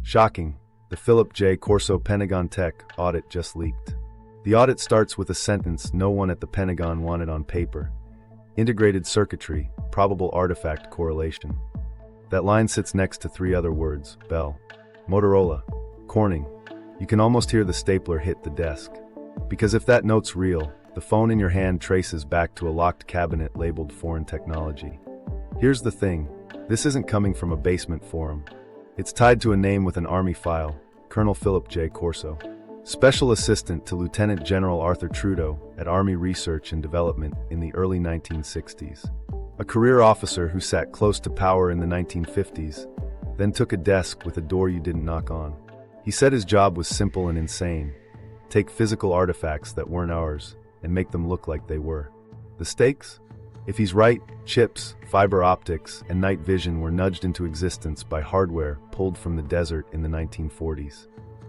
Shocking, the Philip J. Corso Pentagon Tech Audit just leaked. The audit starts with a sentence no one at the Pentagon wanted on paper. Integrated circuitry, probable artifact correlation. That line sits next to three other words: Bell, Motorola, Corning. You can almost hear the stapler hit the desk. Because if that note's real, the phone in your hand traces back to a locked cabinet labeled foreign technology. Here's the thing, this isn't coming from a basement forum. It's tied to a name with an Army file, Colonel Philip J. Corso, Special Assistant to Lieutenant General Arthur Trudeau at Army Research and Development in the early 1960s. A career officer who sat close to power in the 1950s, then took a desk with a door you didn't knock on. He said his job was simple and insane. Take physical artifacts that weren't ours and make them look like they were. The stakes? If he's right, chips, fiber optics, and night vision were nudged into existence by hardware pulled from the desert in the 1940s.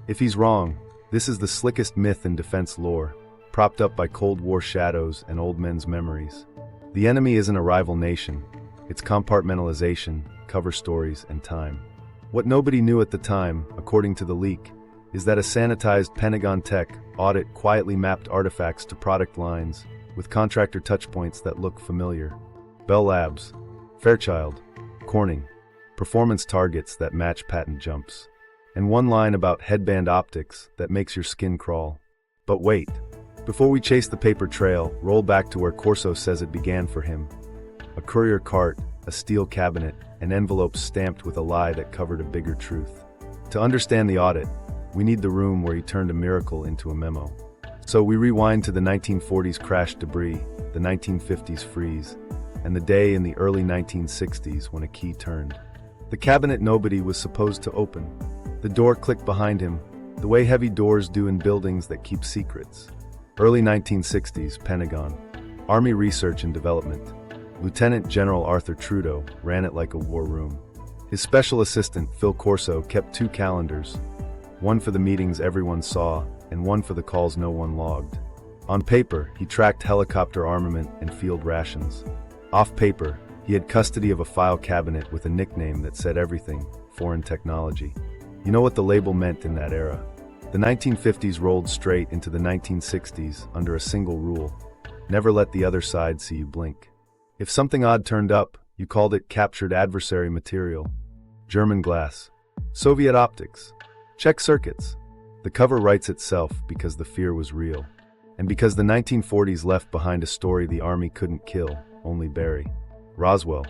If he's wrong, this is the slickest myth in defense lore, propped up by Cold War shadows and old men's memories. The enemy isn't a rival nation, it's compartmentalization, cover stories, and time. What nobody knew at the time, according to the leak, is that a sanitized Pentagon Tech Audit quietly mapped artifacts to product lines, with contractor touchpoints that look familiar. Bell Labs, Fairchild, Corning, performance targets that match patent jumps, and one line about headband optics that makes your skin crawl. But wait, before we chase the paper trail, roll back to where Corso says it began for him. A courier cart, a steel cabinet, and envelopes stamped with a lie that covered a bigger truth. To understand the audit, we need the room where he turned a miracle into a memo. So we rewind to the 1940s crashed debris, the 1950s freeze, and the day in the early 1960s when a key turned. The cabinet nobody was supposed to open. The door clicked behind him, the way heavy doors do in buildings that keep secrets. Early 1960s, Pentagon, Army Research and Development. Lieutenant General Arthur Trudeau ran it like a war room. His special assistant, Phil Corso, kept two calendars, one for the meetings everyone saw, and one for the calls no one logged. On paper, he tracked helicopter armament and field rations. Off paper, he had custody of a file cabinet with a nickname that said everything: foreign technology. You know what the label meant in that era? The 1950s rolled straight into the 1960s under a single rule: never let the other side see you blink. If something odd turned up, you called it captured adversary material. German glass, Soviet optics, Czech circuits. The cover writes itself because the fear was real, and because the 1940s left behind a story the Army couldn't kill, only bury. Roswell.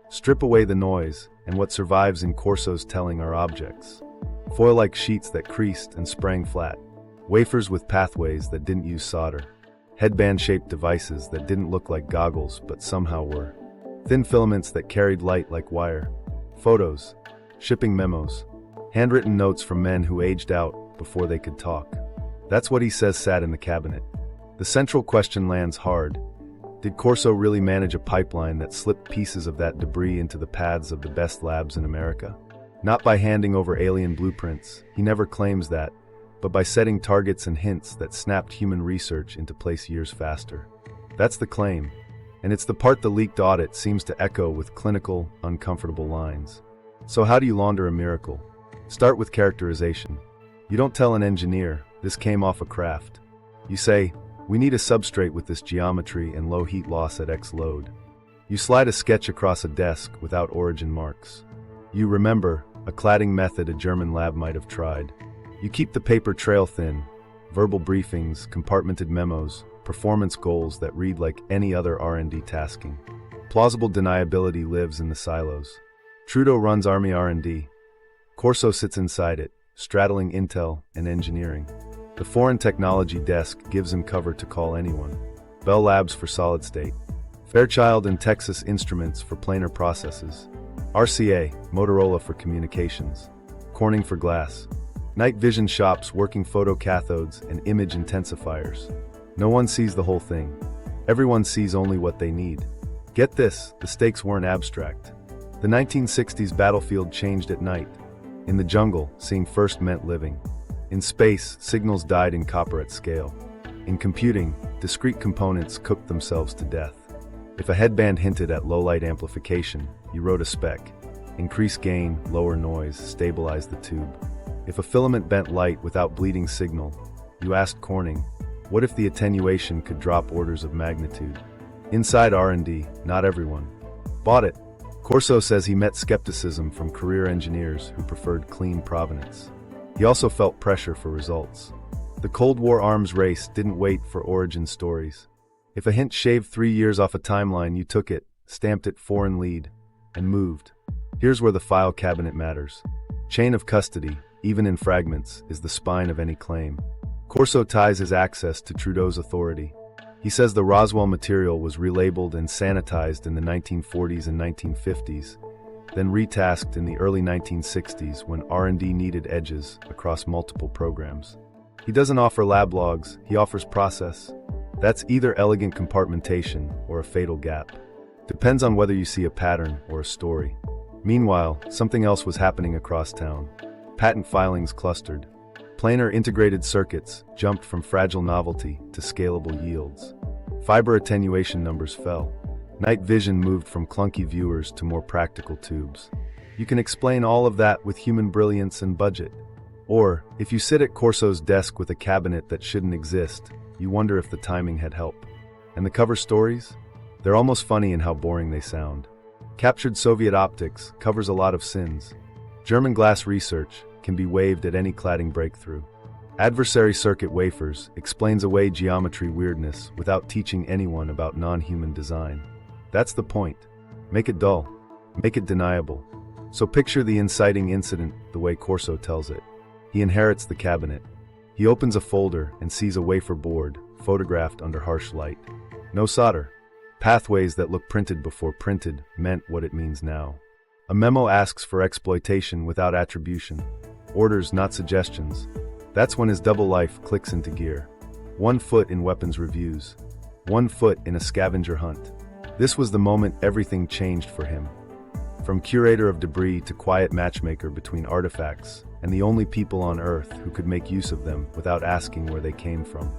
Strip away the noise, and what survives in Corso's telling are objects. Foil-like sheets that creased and sprang flat. Wafers with pathways that didn't use solder. Headband-shaped devices that didn't look like goggles but somehow were. Thin filaments that carried light like wire. Photos. Shipping memos. Handwritten notes from men who aged out before they could talk. That's what he says sat in the cabinet. The central question lands hard. Did Corso really manage a pipeline that slipped pieces of that debris into the paths of the best labs in America? Not by handing over alien blueprints, he never claims that, but by setting targets and hints that snapped human research into place years faster. That's the claim, and it's the part the leaked audit seems to echo with clinical, uncomfortable lines. So how do you launder a miracle? Start with characterization. You don't tell an engineer, this came off a craft. You say, we need a substrate with this geometry and low heat loss at X load. You slide a sketch across a desk without origin marks. You remember, a cladding method a German lab might have tried. You keep the paper trail thin, verbal briefings, compartmented memos, performance goals that read like any other R&D tasking. Plausible deniability lives in the silos. Trudeau runs Army R&D. Corso sits inside it, straddling intel and engineering. The foreign technology desk gives him cover to call anyone. Bell Labs for solid state. Fairchild and Texas Instruments for planar processes. RCA, Motorola for communications. Corning for glass. Night vision shops working photocathodes and image intensifiers. No one sees the whole thing. Everyone sees only what they need. Get this, the stakes weren't abstract. The 1960s battlefield changed at night. In the jungle, seeing first meant living. In space, signals died in copper at scale. In computing, discrete components cooked themselves to death. If a headband hinted at low-light amplification, you wrote a spec. Increase gain, lower noise, stabilize the tube. If a filament bent light without bleeding signal, you asked Corning, what if the attenuation could drop orders of magnitude? Inside R&D, not everyone bought it. Corso says he met skepticism from career engineers who preferred clean provenance. He also felt pressure for results. The Cold War arms race didn't wait for origin stories. If a hint shaved 3 years off a timeline, you took it, stamped it foreign lead, and moved. Here's where the file cabinet matters. Chain of custody, even in fragments, is the spine of any claim. Corso ties his access to Trudeau's authority. He says the Roswell material was relabeled and sanitized in the 1940s and 1950s, then retasked in the early 1960s when R&D needed edges across multiple programs. He doesn't offer lab logs, he offers process. That's either elegant compartmentation or a fatal gap. Depends on whether you see a pattern or a story. Meanwhile, something else was happening across town. Patent filings clustered. Planar integrated circuits jumped from fragile novelty to scalable yields. Fiber attenuation numbers fell. Night vision moved from clunky viewers to more practical tubes. You can explain all of that with human brilliance and budget. Or, if you sit at Corso's desk with a cabinet that shouldn't exist, you wonder if the timing had help. And the cover stories? They're almost funny in how boring they sound. Captured Soviet optics covers a lot of sins. German glass research can be waived at any cladding breakthrough. Adversary circuit wafers explains away geometry weirdness without teaching anyone about non-human design. That's the point. Make it dull. Make it deniable. So picture the inciting incident the way Corso tells it. He inherits the cabinet. He opens a folder and sees a wafer board, photographed under harsh light. No solder. Pathways that look printed before printed meant what it means now. A memo asks for exploitation without attribution. Orders, not suggestions. That's when his double life clicks into gear. 1 foot in weapons reviews. 1 foot in a scavenger hunt. This was the moment everything changed for him. From curator of debris to quiet matchmaker between artifacts, and the only people on Earth who could make use of them without asking where they came from.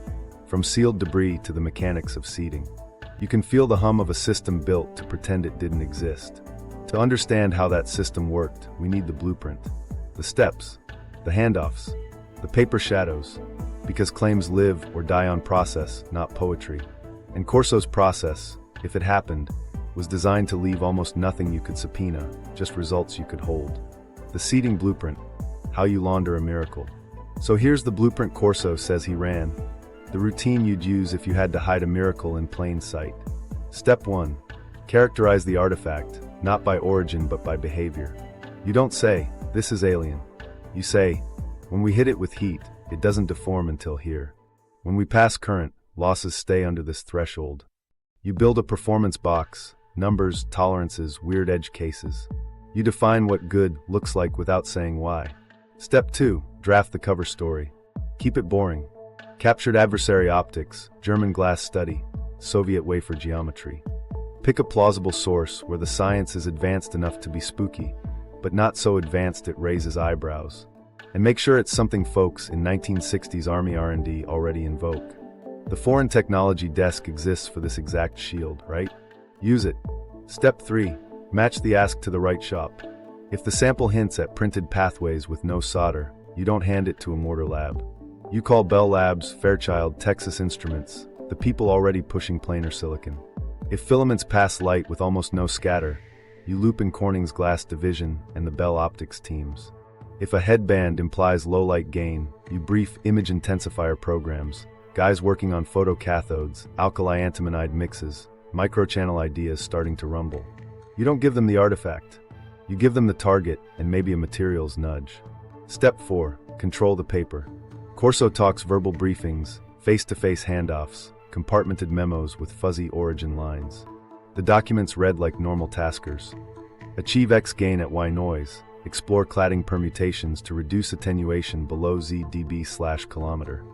From sealed debris to the mechanics of seeding. You can feel the hum of a system built to pretend it didn't exist. To understand how that system worked, we need the blueprint. The steps, the handoffs, the paper shadows, because claims live or die on process, not poetry. And Corso's process, if it happened, was designed to leave almost nothing you could subpoena, just results you could hold. The seeding blueprint, how you launder a miracle. So here's the blueprint Corso says he ran. The routine you'd use if you had to hide a miracle in plain sight. Step 1. Characterize the artifact, not by origin but by behavior. You don't say, this is alien. You say, when we hit it with heat, it doesn't deform until here. When we pass current, losses stay under this threshold. You build a performance box, numbers, tolerances, weird edge cases. You define what good looks like without saying why. Step 2. Draft the cover story. Keep it boring. Captured adversary optics, German glass study, Soviet wafer geometry. Pick a plausible source where the science is advanced enough to be spooky, but not so advanced it raises eyebrows. And make sure it's something folks in 1960s Army R&D already invoke. The foreign technology desk exists for this exact shield, right? Use it. Step 3. Match the ask to the right shop. If the sample hints at printed pathways with no solder, you don't hand it to a mortar lab. You call Bell Labs, Fairchild, Texas Instruments, the people already pushing planar silicon. If filaments pass light with almost no scatter, you loop in Corning's glass division and the Bell Optics teams. If a headband implies low light gain, you brief image intensifier programs, guys working on photocathodes, alkali antimonide mixes, microchannel ideas starting to rumble. You don't give them the artifact. You give them the target and maybe a materials nudge. Step 4. Control the paper. Corso talks verbal briefings, face-to-face handoffs, compartmented memos with fuzzy origin lines. The documents read like normal taskers. Achieve X gain at Y noise. Explore cladding permutations to reduce attenuation below Z dB/kilometer.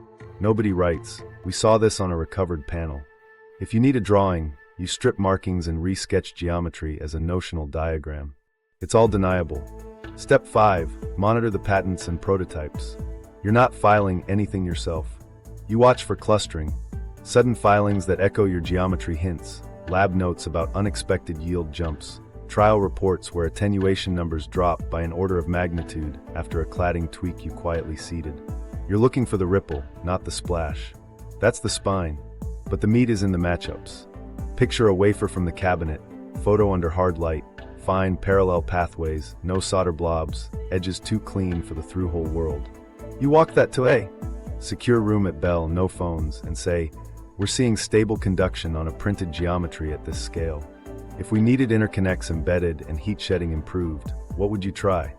Nobody writes, we saw this on a recovered panel. If you need a drawing, you strip markings and re-sketch geometry as a notional diagram. It's all deniable. Step 5. Monitor the patents and prototypes. You're not filing anything yourself. You watch for clustering, sudden filings that echo your geometry hints, lab notes about unexpected yield jumps, Trial reports where attenuation numbers drop by an order of magnitude after a cladding tweak you quietly seeded. You're looking for the ripple, not the splash. That's the spine, but the meat is in the matchups. Picture a wafer from the cabinet, photo under hard light, fine parallel pathways, no solder blobs, edges too clean for the through-hole world. You walk that to a secure room at Bell, no phones, and say, "We're seeing stable conduction on a printed geometry at this scale. If we needed interconnects embedded and heat shedding improved, what would you try?"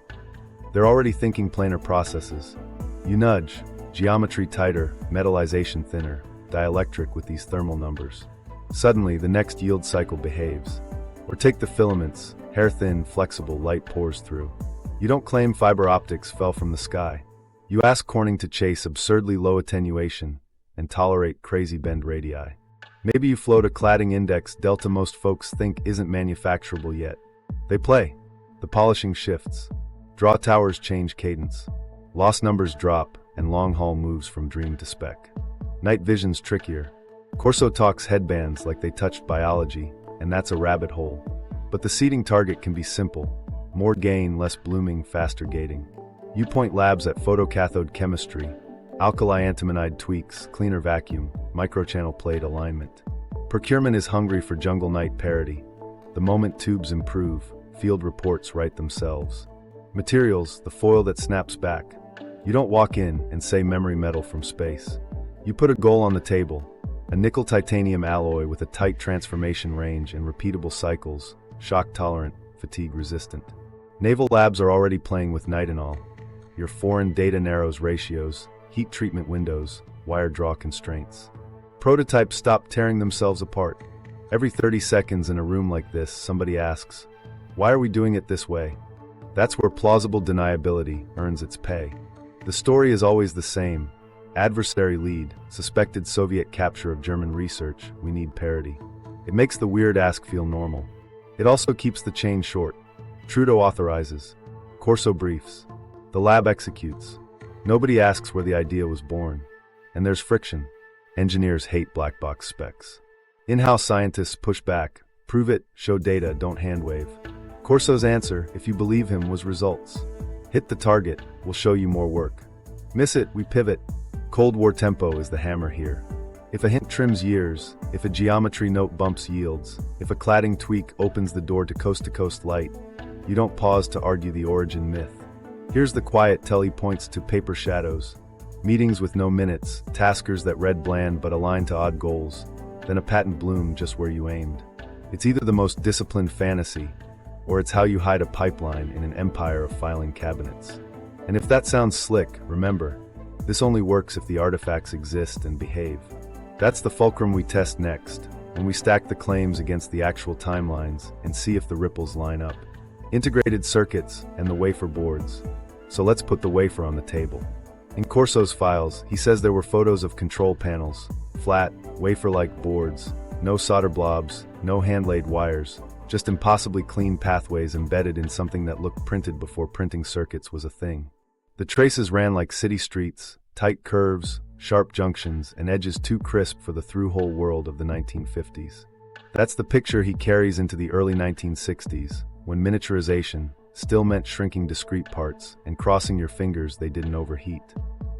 They're already thinking planar processes. You nudge, geometry tighter, metallization thinner, dielectric with these thermal numbers. Suddenly, the next yield cycle behaves. Or take the filaments, hair-thin, flexible, light pours through. You don't claim fiber optics fell from the sky. You ask Corning to chase absurdly low attenuation and tolerate crazy bend radii. Maybe you float a cladding index delta most folks think isn't manufacturable yet. They play. The polishing shifts. Draw towers change cadence. Loss numbers drop, and long haul moves from dream to spec. Night vision's trickier. Corso talks headbands like they touched biology, and that's a rabbit hole. But the seeding target can be simple. More gain, less blooming, faster gating. You point labs at photocathode chemistry, alkali antimonide tweaks, cleaner vacuum, microchannel plate alignment. Procurement is hungry for jungle night parity. The moment tubes improve, field reports write themselves. Materials, the foil that snaps back. You don't walk in and say memory metal from space. You put a goal on the table, a nickel titanium alloy with a tight transformation range and repeatable cycles, shock tolerant, fatigue resistant. Naval labs are already playing with Nitinol. Your foreign data narrows ratios, heat treatment windows, wire draw constraints. Prototypes stop tearing themselves apart. Every 30 seconds in a room like this, somebody asks, "Why are we doing it this way?" That's where plausible deniability earns its pay. The story is always the same. Adversary lead, suspected Soviet capture of German research, we need parity. It makes the weird ask feel normal. It also keeps the chain short. Trudeau authorizes. Corso briefs. The lab executes. Nobody asks where the idea was born. And there's friction. Engineers hate black box specs. In-house scientists push back. Prove it, show data, don't handwave. Corso's answer, if you believe him, was results. Hit the target, we'll show you more work. Miss it, we pivot. Cold War tempo is the hammer here. If a hint trims years, if a geometry note bumps yields, if a cladding tweak opens the door to coast light, you don't pause to argue the origin myth. Here's the quiet tell he points to paper shadows. Meetings with no minutes, taskers that read bland but aligned to odd goals, then a patent bloom just where you aimed. It's either the most disciplined fantasy, or it's how you hide a pipeline in an empire of filing cabinets. And if that sounds slick, remember, this only works if the artifacts exist and behave. That's the fulcrum we test next, when we stack the claims against the actual timelines and see if the ripples line up. Integrated circuits and the wafer boards. So let's put the wafer on the table. In Corso's files, he says there were photos of control panels, flat, wafer-like boards, no solder blobs, no hand-laid wires, just impossibly clean pathways embedded in something that looked printed before printing circuits was a thing. The traces ran like city streets, tight curves, sharp junctions, and edges too crisp for the through-hole world of the 1950s. That's the picture he carries into the early 1960s, when miniaturization still meant shrinking discrete parts and crossing your fingers they didn't overheat.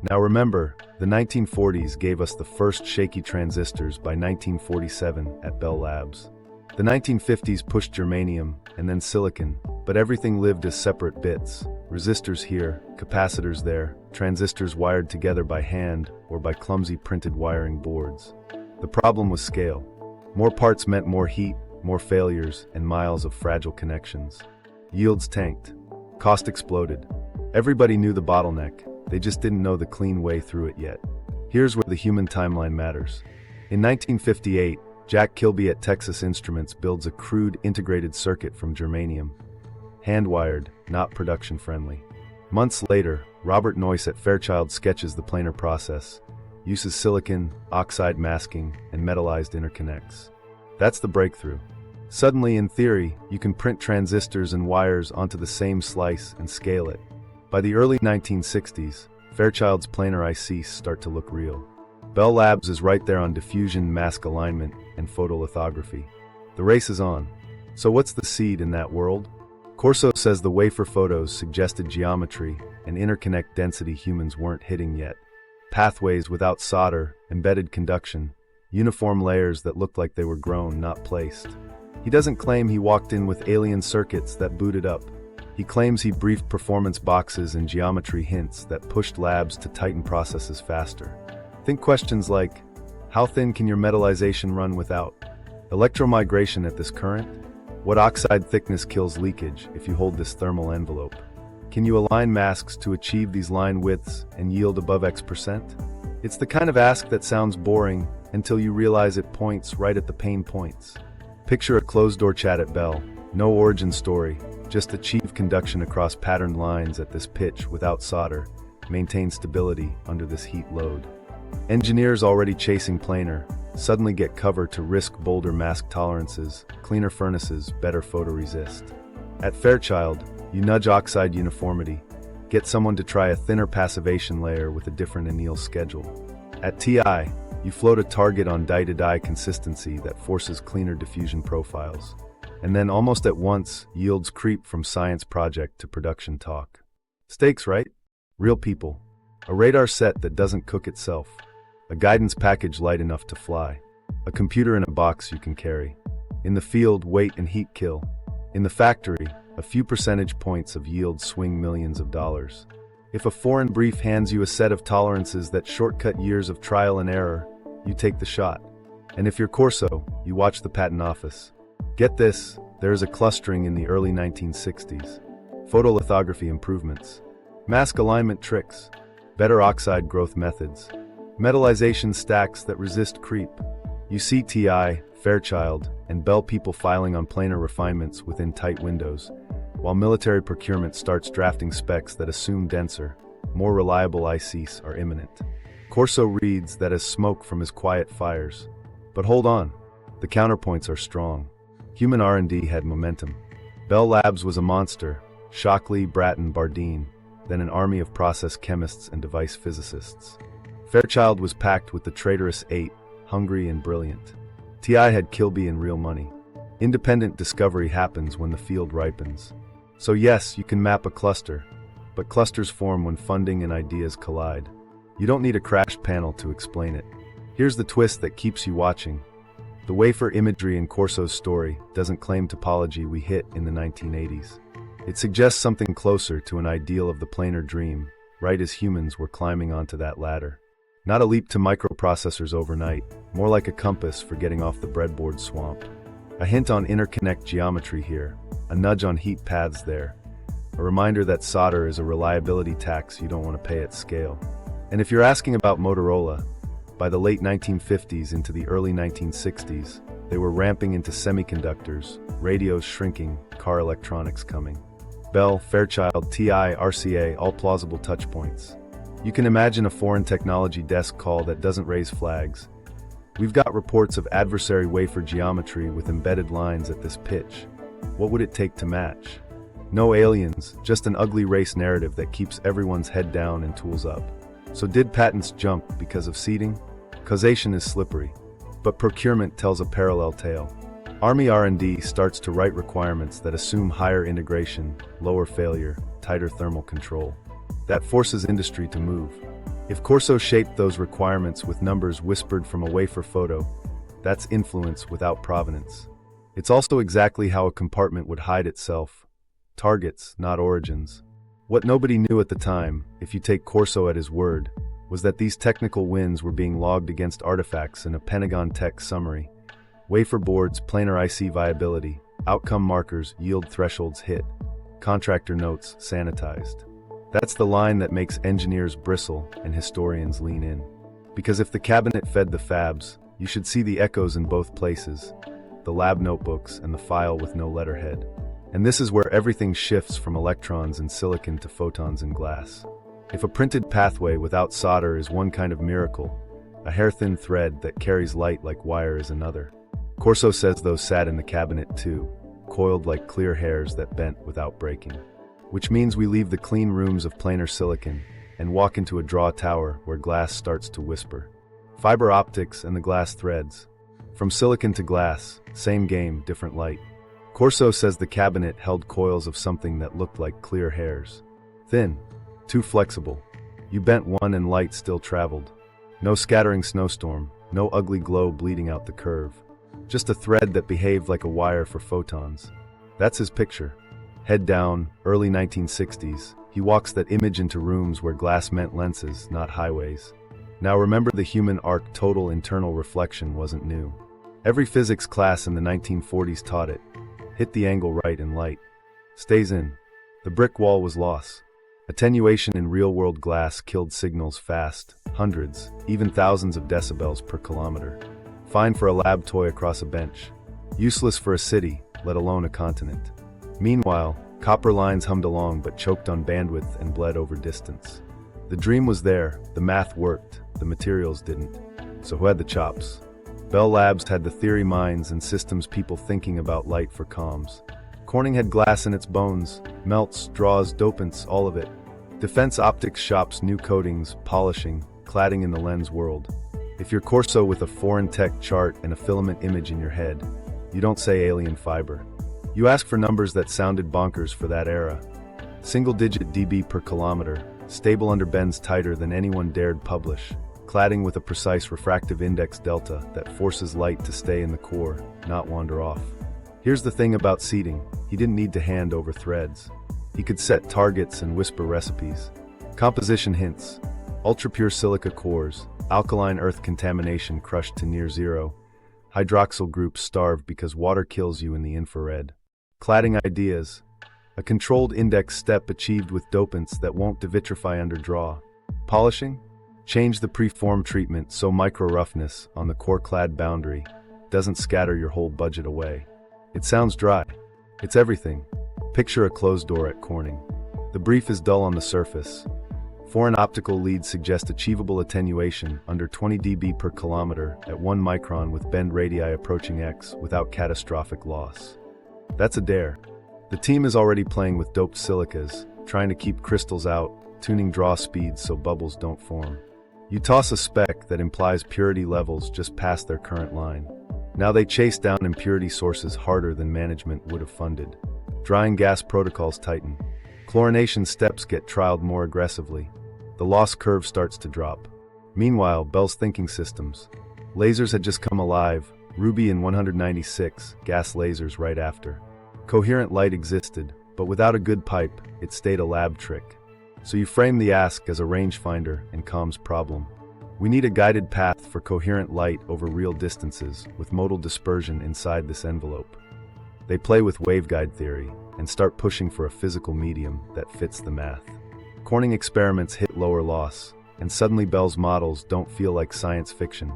Now remember, the 1940s gave us the first shaky transistors by 1947 at Bell Labs. The 1950s pushed germanium and then silicon, but everything lived as separate bits. Resistors here, capacitors there, transistors wired together by hand or by clumsy printed wiring boards. The problem was scale. More parts meant more heat, more failures, and miles of fragile connections. Yields tanked. Cost exploded. Everybody knew the bottleneck, they just didn't know the clean way through it yet. Here's where the human timeline matters. In 1958, Jack Kilby at Texas Instruments builds a crude integrated circuit from germanium. Hand-wired, not production-friendly. Months later, Robert Noyce at Fairchild sketches the planar process, uses silicon, oxide masking, and metallized interconnects. That's the breakthrough. Suddenly, in theory, you can print transistors and wires onto the same slice and scale it. By the early 1960s, Fairchild's planar ICs start to look real. Bell Labs is right there on diffusion, mask alignment, and photolithography. The race is on. So what's the seed in that world? Corso says the wafer photos suggested geometry and interconnect density humans weren't hitting yet. Pathways without solder, embedded conduction, uniform layers that looked like they were grown, not placed. He doesn't claim he walked in with alien circuits that booted up. He claims he briefed performance boxes and geometry hints that pushed labs to tighten processes faster. Think questions like, how thin can your metallization run without electromigration at this current? What oxide thickness kills leakage if you hold this thermal envelope? Can you align masks to achieve these line widths and yield above X%? It's the kind of ask that sounds boring until you realize it points right at the pain points. Picture a closed-door chat at Bell. No origin story, just achieve conduction across patterned lines at this pitch without solder, maintain stability under this heat load. Engineers already chasing planar suddenly get cover to risk bolder mask tolerances, cleaner furnaces, better photoresist. At Fairchild, you nudge oxide uniformity, get someone to try a thinner passivation layer with a different anneal schedule. At TI, you float a target on die-to-die consistency that forces cleaner diffusion profiles. And then almost at once, yields creep from science project to production talk. Stakes, right? Real people. A radar set that doesn't cook itself. A guidance package light enough to fly. A computer in a box you can carry. In the field, weight and heat kill. In the factory, a few percentage points of yield swing millions of dollars. If a foreign brief hands you a set of tolerances that shortcut years of trial and error, you take the shot. And if you're Corso, you watch the patent office. Get this, there is a clustering in the early 1960s. Photolithography improvements. Mask alignment tricks. Better oxide growth methods. Metallization stacks that resist creep. You see TI, Fairchild, and Bell people filing on planar refinements within tight windows, while military procurement starts drafting specs that assume denser, more reliable ICs are imminent. Corso reads that as smoke from his quiet fires. But hold on, the counterpoints are strong. Human R&D had momentum. Bell Labs was a monster, Shockley, Bratton, Bardeen, then an army of process chemists and device physicists. Fairchild was packed with the traitorous 8, hungry and brilliant. TI had Kilby and real money. Independent discovery happens when the field ripens. So yes, you can map a cluster, but clusters form when funding and ideas collide. You don't need a crash panel to explain it. Here's the twist that keeps you watching. The wafer imagery in Corso's story doesn't claim topology we hit in the 1980s. It suggests something closer to an ideal of the planar dream, right as humans were climbing onto that ladder. Not a leap to microprocessors overnight, more like a compass for getting off the breadboard swamp. A hint on interconnect geometry here, a nudge on heat paths there, a reminder that solder is a reliability tax you don't want to pay at scale. And if you're asking about Motorola, by the late 1950s into the early 1960s, they were ramping into semiconductors, radios shrinking, car electronics coming. Bell, Fairchild, TI, RCA, all plausible touchpoints. You can imagine a foreign technology desk call that doesn't raise flags. We've got reports of adversary wafer geometry with embedded lines at this pitch. What would it take to match? No aliens, just an ugly race narrative that keeps everyone's head down and tools up. So did patents jump because of seeding? Causation is slippery, but procurement tells a parallel tale. Army R&D starts to write requirements that assume higher integration, lower failure, tighter thermal control. That forces industry to move. If Corso shaped those requirements with numbers whispered from a wafer photo, that's influence without provenance. It's also exactly how a compartment would hide itself. Targets, not origins. What nobody knew at the time, if you take Corso at his word, was that these technical wins were being logged against artifacts in a Pentagon Tech summary. Wafer boards, planar IC viability, outcome markers, yield thresholds hit, contractor notes sanitized. That's the line that makes engineers bristle and historians lean in. Because if the cabinet fed the fabs, you should see the echoes in both places, the lab notebooks and the file with no letterhead. And this is where everything shifts from electrons in silicon to photons in glass. If a printed pathway without solder is one kind of miracle, a hair-thin thread that carries light like wire is another. Corso says those sat in the cabinet too, coiled like clear hairs that bent without breaking. Which means we leave the clean rooms of planar silicon and walk into a draw tower where glass starts to whisper. Fiber optics and the glass threads. From silicon to glass, same game, different light. Corso says the cabinet held coils of something that looked like clear hairs. Thin, too flexible. You bent one and light still traveled. No scattering snowstorm, no ugly glow bleeding out the curve. Just a thread that behaved like a wire for photons. That's his picture. Head down, early 1960s, he walks that image into rooms where glass meant lenses, not highways. Now remember, the human arc total internal reflection wasn't new. Every physics class in the 1940s taught it. Hit the angle right and light stays in. The brick wall was loss. Attenuation in real-world glass killed signals fast, hundreds, even thousands of decibels per kilometer. Fine for a lab toy across a bench. Useless for a city, let alone a continent. Meanwhile, copper lines hummed along but choked on bandwidth and bled over distance. The dream was there, the math worked, the materials didn't. So who had the chops? Bell Labs had the theory minds and systems people thinking about light for comms. Corning had glass in its bones, melts, draws, dopants, all of it. Defense optics shops knew coatings, polishing, cladding in the lens world. If you're Corso with a foreign tech chart and a filament image in your head, you don't say alien fiber. You ask for numbers that sounded bonkers for that era. Single-digit dB per kilometer, stable under bends tighter than anyone dared publish, cladding with a precise refractive index delta that forces light to stay in the core, not wander off. Here's the thing about seeding, he didn't need to hand over threads. He could set targets and whisper recipes. Composition hints: ultra-pure silica cores, alkaline earth contamination crushed to near zero, hydroxyl groups starved because water kills you in the infrared. Cladding ideas: a controlled index step achieved with dopants that won't devitrify under draw. Polishing: change the preform treatment so micro-roughness on the core clad boundary doesn't scatter your whole budget away. It sounds dry. It's everything. Picture a closed door at Corning. The brief is dull on the surface. Foreign optical leads suggest achievable attenuation under 20 dB per kilometer at 1 micron with bend radii approaching X without catastrophic loss. That's a dare. The team is already playing with doped silicas, trying to keep crystals out, tuning draw speeds so bubbles don't form. You toss a spec that implies purity levels just past their current line. Now they chase down impurity sources harder than management would have funded. Drying gas protocols tighten. Chlorination steps get trialed more aggressively. The loss curve starts to drop. Meanwhile, Bell's thinking systems. Lasers had just come alive, Ruby in 196, gas lasers right after. Coherent light existed, but without a good pipe, it stayed a lab trick. So you frame the ask as a rangefinder and comms problem. We need a guided path for coherent light over real distances with modal dispersion inside this envelope. They play with waveguide theory and start pushing for a physical medium that fits the math. Corning experiments hit lower loss, and suddenly Bell's models don't feel like science fiction.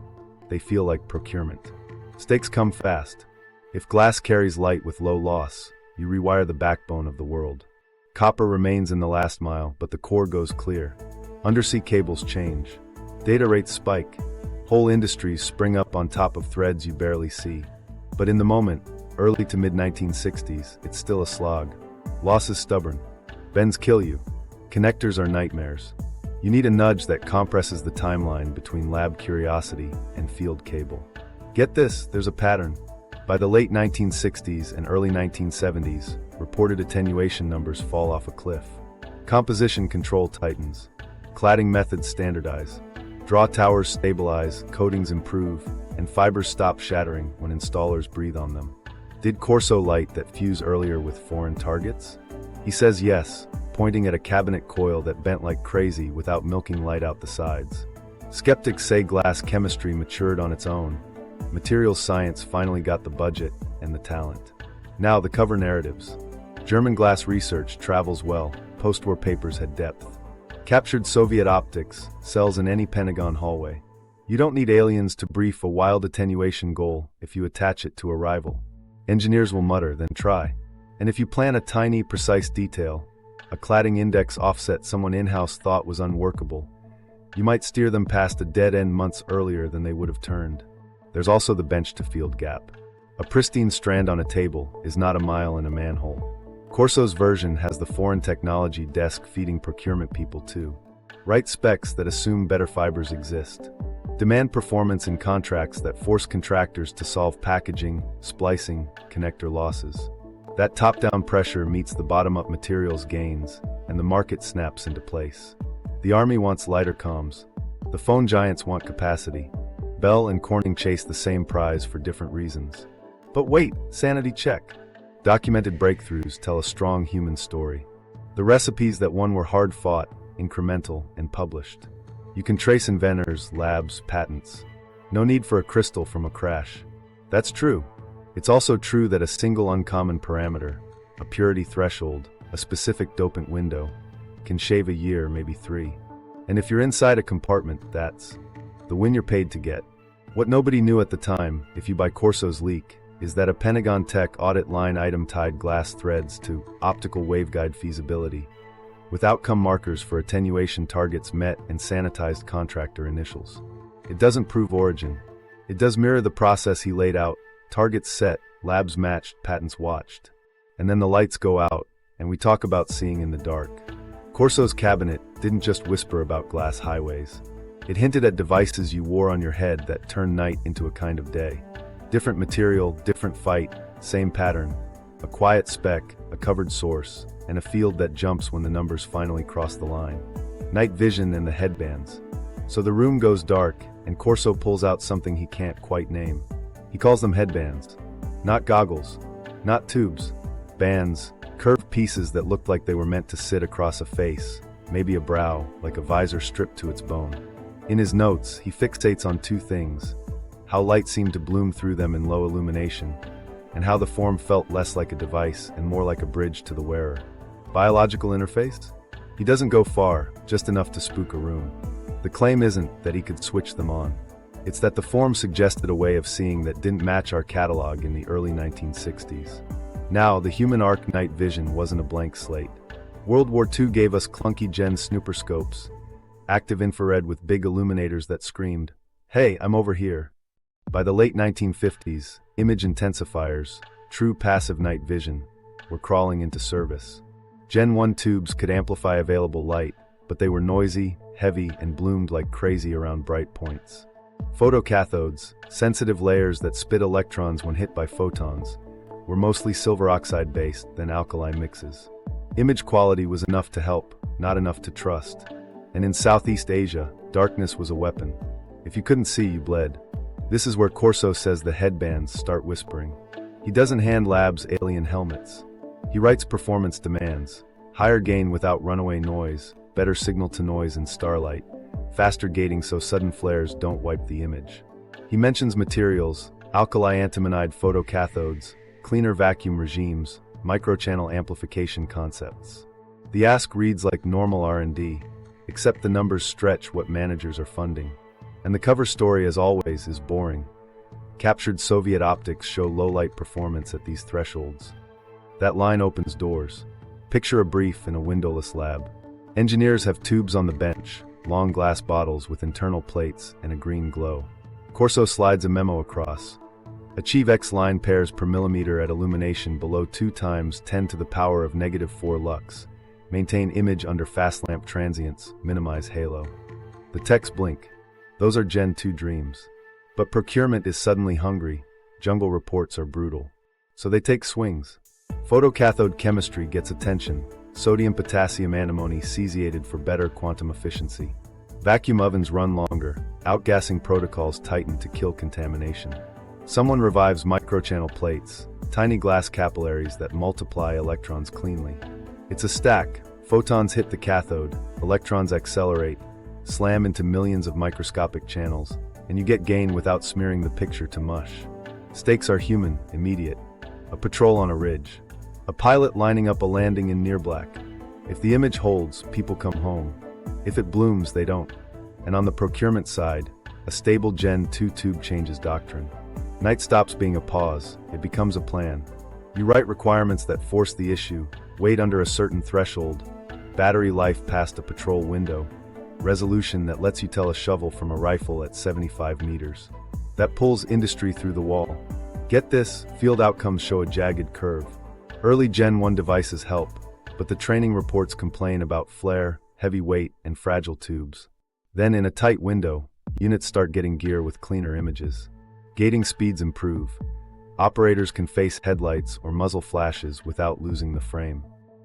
They feel like procurement. Stakes come fast. If glass carries light with low loss, you rewire the backbone of the world. Copper remains in the last mile, but the core goes clear. Undersea cables change. Data rates spike. Whole industries spring up on top of threads you barely see. But in the moment, early to mid-1960s, it's still a slog. Loss is stubborn. Bends kill you. Connectors are nightmares. You need a nudge that compresses the timeline between lab curiosity and field cable. Get this, there's a pattern. By the late 1960s and early 1970s, reported attenuation numbers fall off a cliff. Composition control tightens. Cladding methods standardize. Draw towers stabilize, coatings improve, and fibers stop shattering when installers breathe on them. Did Corso light that fuse earlier with foreign targets? He says yes, pointing at a cabinet coil that bent like crazy without milking light out the sides. Skeptics say glass chemistry matured on its own. Materials science finally got the budget and the talent. Now the cover narratives. German glass research travels well, post-war papers had depth. Captured Soviet optics, sells in any Pentagon hallway. You don't need aliens to brief a wild attenuation goal if you attach it to a rival. Engineers will mutter, then try. And if you plan a tiny, precise detail, a cladding index offset someone in-house thought was unworkable, you might steer them past a dead end months earlier than they would have turned. There's also the bench-to-field gap. A pristine strand on a table is not a mile in a manhole. Corso's version has the foreign technology desk feeding procurement people too. Write specs that assume better fibers exist. Demand performance in contracts that force contractors to solve packaging, splicing, connector losses. That top-down pressure meets the bottom-up materials gains, and the market snaps into place. The Army wants lighter comms. The phone giants want capacity. Bell and Corning chase the same prize for different reasons. But wait, sanity check. Documented breakthroughs tell a strong human story. The recipes that won were hard-fought, incremental, and published. You can trace inventors, labs, patents. No need for a crystal from a crash. That's true. It's also true that a single uncommon parameter, a purity threshold, a specific dopant window, can shave a year, maybe 3. And if you're inside a compartment, that's the win you're paid to get. What nobody knew at the time, if you buy Corso's leak, is that a Pentagon Tech Audit line item tied glass threads to optical waveguide feasibility, with outcome markers for attenuation targets met and sanitized contractor initials. It doesn't prove origin. It does mirror the process he laid out. Targets set, labs matched, patents watched. And then the lights go out, and we talk about seeing in the dark. Corso's cabinet didn't just whisper about glass highways. It hinted at devices you wore on your head that turned night into a kind of day. Different material, different fight, same pattern. A quiet speck, a covered source, and a field that jumps when the numbers finally cross the line. Night vision and the headbands. So the room goes dark, and Corso pulls out something he can't quite name. He calls them headbands. Not goggles, not tubes. Bands, curved pieces that looked like they were meant to sit across a face, maybe a brow, like a visor stripped to its bone. In his notes, he fixates on 2 things: how light seemed to bloom through them in low illumination, and how the form felt less like a device and more like a bridge to the wearer. Biological interface? He doesn't go far, just enough to spook a room. The claim isn't that he could switch them on. It's that the form suggested a way of seeing that didn't match our catalog in the early 1960s. Now, the human arc night vision wasn't a blank slate. World War II gave us clunky Gen snooper scopes, active infrared with big illuminators that screamed, "Hey, I'm over here." By the late 1950s, image intensifiers, true passive night vision, were crawling into service. Gen 1 tubes could amplify available light, but they were noisy, heavy, and bloomed like crazy around bright points. Photocathodes, sensitive layers that spit electrons when hit by photons, were mostly silver oxide-based, then alkali mixes. Image quality was enough to help, not enough to trust. And in Southeast Asia, darkness was a weapon. If you couldn't see, you bled. This is where Corso says the headbands start whispering. He doesn't hand labs alien helmets. He writes performance demands: higher gain without runaway noise, better signal-to-noise in starlight, faster gating so sudden flares don't wipe the image. He mentions materials: alkali antimonide photocathodes, cleaner vacuum regimes, microchannel amplification concepts. The ask reads like normal R&D, except the numbers stretch what managers are funding. And the cover story, as always, is boring. Captured Soviet optics show low-light performance at these thresholds. That line opens doors. Picture a brief in a windowless lab. Engineers have tubes on the bench, long glass bottles with internal plates and a green glow. Corso slides a memo across. Achieve X line pairs per millimeter at illumination below 2 times 10 to the power of -4 lux. Maintain image under fast lamp transients, minimize halo. The techs blink. Those are Gen 2 dreams. But procurement is suddenly hungry. Jungle reports are brutal. So they take swings. Photocathode chemistry gets attention. Sodium potassium antimony caesiated for better quantum efficiency. Vacuum ovens run longer. Outgassing protocols tighten to kill contamination. Someone revives microchannel plates, tiny glass capillaries that multiply electrons cleanly. It's a stack. Photons hit the cathode, electrons accelerate, slam into millions of microscopic channels, and you get gain without smearing the picture to mush. Stakes are human, immediate. A patrol on a ridge. A pilot lining up a landing in near black. If the image holds, people come home. If it blooms, they don't. And on the procurement side, a stable Gen 2 tube changes doctrine. Night stops being a pause, it becomes a plan. You write requirements that force the issue, weight under a certain threshold, battery life past a patrol window, resolution that lets you tell a shovel from a rifle at 75 meters. That pulls industry through the wall. Get this, field outcomes show a jagged curve. Early Gen 1 devices help, but the training reports complain about flare, heavy weight, and fragile tubes. Then in a tight window, units start getting gear with cleaner images. Gating speeds improve. Operators can face headlights or muzzle flashes without losing the frame.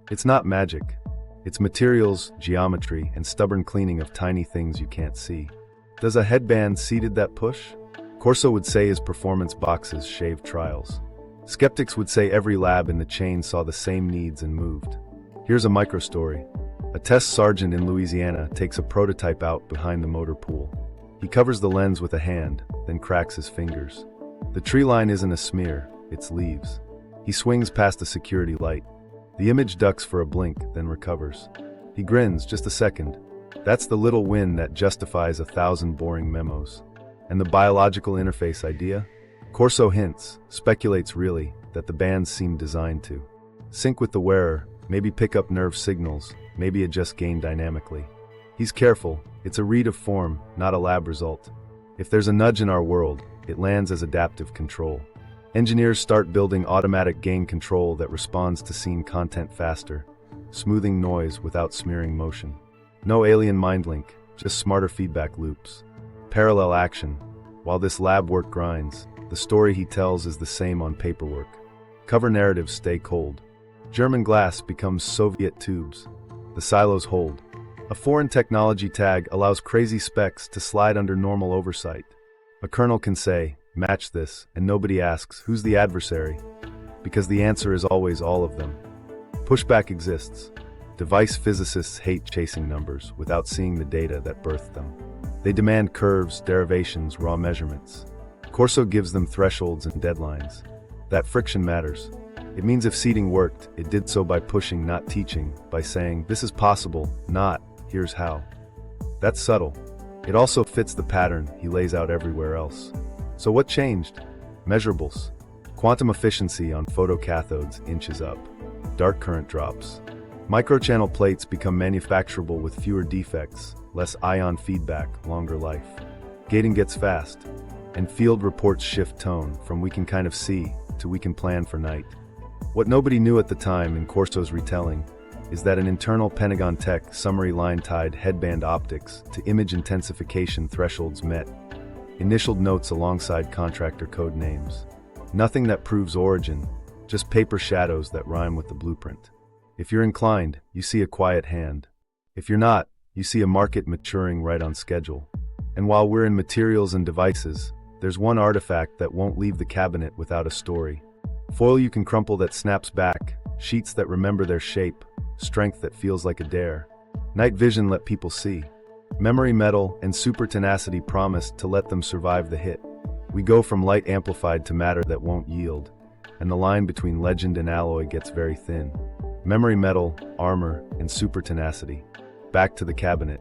It's not magic. It's materials, geometry, and stubborn cleaning of tiny things you can't see. Does a headband seeded that push? Corso would say his performance boxes shaved trials. Skeptics would say every lab in the chain saw the same needs and moved. Here's a micro-story. A test sergeant in Louisiana takes a prototype out behind the motor pool. He covers the lens with a hand, then cracks his fingers. The tree line isn't a smear, it's leaves. He swings past a security light. The image ducks for a blink, then recovers. He grins, just a second. That's the little win that justifies 1,000 boring memos. And the biological interface idea? Corso hints, speculates really, that the bands seem designed to sync with the wearer, maybe pick up nerve signals, maybe adjust gain dynamically. He's careful, it's a read of form, not a lab result. If there's a nudge in our world, it lands as adaptive control. Engineers start building automatic gain control that responds to scene content faster, smoothing noise without smearing motion. No alien mind link, just smarter feedback loops. Parallel action. While this lab work grinds, the story he tells is the same on paperwork. Cover narratives stay cold. German glass becomes Soviet tubes. The silos hold. A foreign technology tag allows crazy specs to slide under normal oversight. A colonel can say, match this, and nobody asks, who's the adversary? Because the answer is always all of them. Pushback exists. Device physicists hate chasing numbers without seeing the data that birthed them. They demand curves, derivations, raw measurements. Corso gives them thresholds and deadlines. That friction matters. It means if seeding worked, it did so by pushing, not teaching, by saying, this is possible, not, here's how. That's subtle. It also fits the pattern he lays out everywhere else. So what changed? Measurables. Quantum efficiency on photocathodes inches up. Dark current drops. Microchannel plates become manufacturable with fewer defects, less ion feedback, longer life. Gating gets fast. And field reports shift tone from we can kind of see to we can plan for night. What nobody knew at the time in Corso's retelling is that an internal Pentagon Tech summary line tied headband optics to image intensification thresholds met. Initialed notes alongside contractor code names. Nothing that proves origin, just paper shadows that rhyme with the blueprint. If you're inclined, you see a quiet hand. If you're not, you see a market maturing right on schedule. And while we're in materials and devices, there's one artifact that won't leave the cabinet without a story. Foil you can crumple that snaps back, sheets that remember their shape, strength that feels like a dare. Night vision let people see. Memory metal and super tenacity promised to let them survive the hit. We go from light amplified to matter that won't yield, and the line between legend and alloy gets very thin. Memory metal, armor, and super tenacity. Back to the cabinet.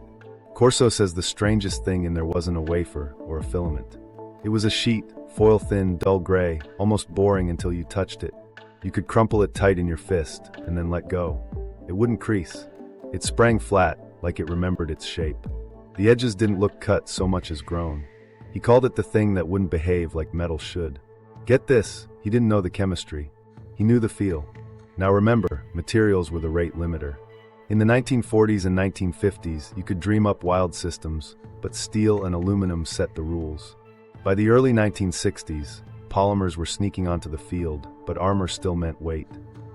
Corso says the strangest thing in there wasn't a wafer or a filament. It was a sheet, foil thin, dull gray, almost boring until you touched it. You could crumple it tight in your fist, and then let go. It wouldn't crease. It sprang flat, like it remembered its shape. The edges didn't look cut so much as grown. He called it the thing that wouldn't behave like metal should. Get this, he didn't know the chemistry. He knew the feel. Now remember, materials were the rate limiter. In the 1940s and 1950s, you could dream up wild systems, but steel and aluminum set the rules. By the early 1960s, polymers were sneaking onto the field, but armor still meant weight.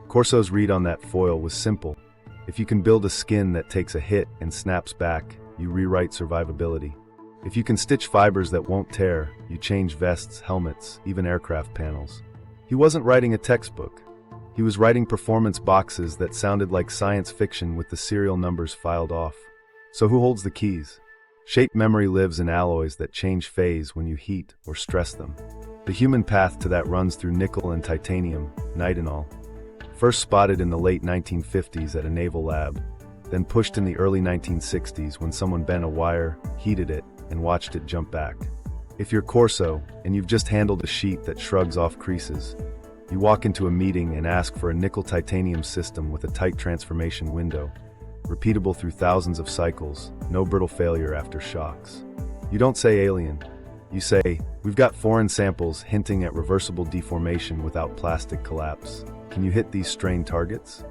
Corso's read on that foil was simple. If you can build a skin that takes a hit and snaps back, you rewrite survivability. If you can stitch fibers that won't tear, you change vests, helmets, even aircraft panels. He wasn't writing a textbook. He was writing performance boxes that sounded like science fiction with the serial numbers filed off. So who holds the keys? Shape memory lives in alloys that change phase when you heat or stress them. The human path to that runs through nickel and titanium, Nitinol. First spotted in the late 1950s at a naval lab, then pushed in the early 1960s when someone bent a wire, heated it, and watched it jump back. If you're Corso, and you've just handled a sheet that shrugs off creases, you walk into a meeting and ask for a nickel-titanium system with a tight transformation window, repeatable through thousands of cycles, no brittle failure after shocks. You don't say alien. You say, we've got foreign samples hinting at reversible deformation without plastic collapse. Can you hit these strained targets?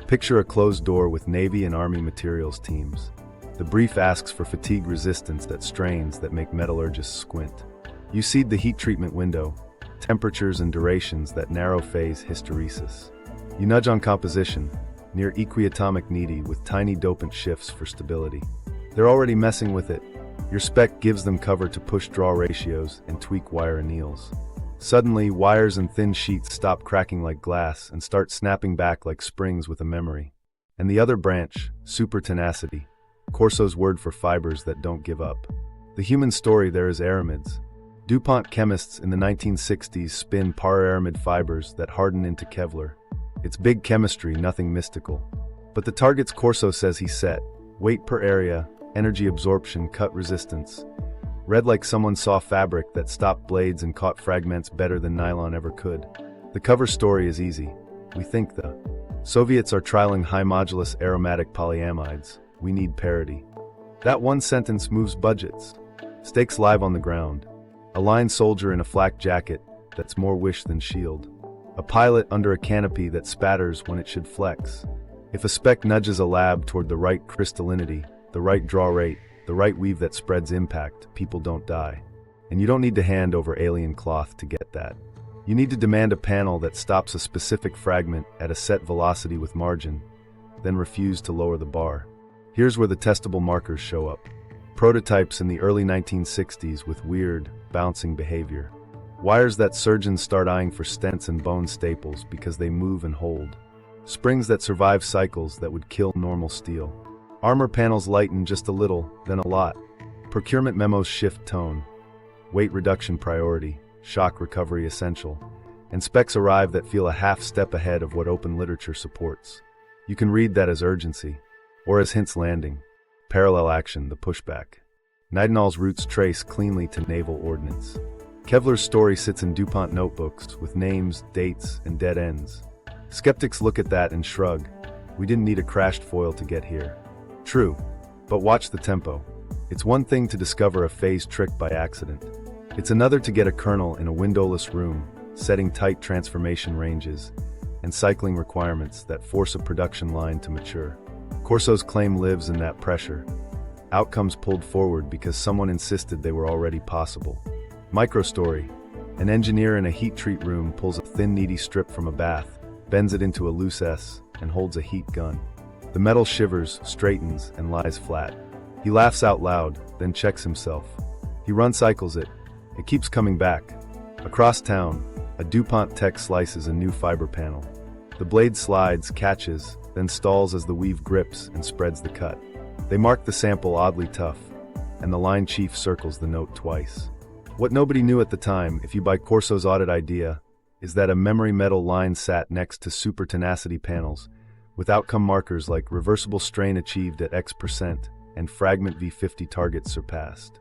Picture a closed door with Navy and Army materials teams. The brief asks for fatigue resistance at strains that make metallurgists squint. You seed the heat treatment window, temperatures and durations that narrow phase hysteresis. You nudge on composition, near equiatomic needy with tiny dopant shifts for stability. They're already messing with it. Your spec gives them cover to push draw ratios and tweak wire anneals. Suddenly, wires and thin sheets stop cracking like glass and start snapping back like springs with a memory. And the other branch, super tenacity, Corso's word for fibers that don't give up. The human story there is aramids. DuPont chemists in the 1960s spin para-aramid fibers that harden into Kevlar. It's big chemistry, nothing mystical. But the targets Corso says he set, weight per area, energy absorption, cut resistance, read like someone saw fabric that stopped blades and caught fragments better than nylon ever could. The cover story is easy. We think the Soviets are trialing high modulus aromatic polyamides. We need parity. That one sentence moves budgets. Stakes live on the ground. A line soldier in a flak jacket that's more wish than shield. A pilot under a canopy that spatters when it should flex. If a spec nudges a lab toward the right crystallinity, the right draw rate, the right weave that spreads impact, people don't die. And you don't need to hand over alien cloth to get that. You need to demand a panel that stops a specific fragment at a set velocity with margin, then refuse to lower the bar. Here's where the testable markers show up. Prototypes in the early 1960s with weird, bouncing behavior. Wires that surgeons start eyeing for stents and bone staples because they move and hold. Springs that survive cycles that would kill normal steel. Armor panels lighten just a little, then a lot. Procurement memos shift tone. Weight reduction priority. Shock recovery essential. And specs arrive that feel a half step ahead of what open literature supports. You can read that as urgency, or as hints landing. Parallel action, the pushback. Nitinol's roots trace cleanly to naval ordnance. Kevlar's story sits in DuPont notebooks with names, dates, and dead ends. Skeptics look at that and shrug. We didn't need a crashed foil to get here. True, but watch the tempo. It's one thing to discover a phase trick by accident. It's another to get a kernel in a windowless room, setting tight transformation ranges, and cycling requirements that force a production line to mature. Corso's claim lives in that pressure. Outcomes pulled forward because someone insisted they were already possible. Microstory. An engineer in a heat treat room pulls a thin needy strip from a bath, bends it into a loose S, and holds a heat gun. The metal shivers, straightens, and lies flat. He laughs out loud, then checks himself. He run cycles it. It keeps coming back. Across town, a DuPont Tech slices a new fiber panel. The blade slides, catches, then stalls as the weave grips and spreads the cut. They mark the sample oddly tough, and the line chief circles the note twice. What nobody knew at the time, if you buy Corso's audit idea, is that a memory metal line sat next to super tenacity panels, with outcome markers like reversible strain achieved at X% and fragment V50 targets surpassed.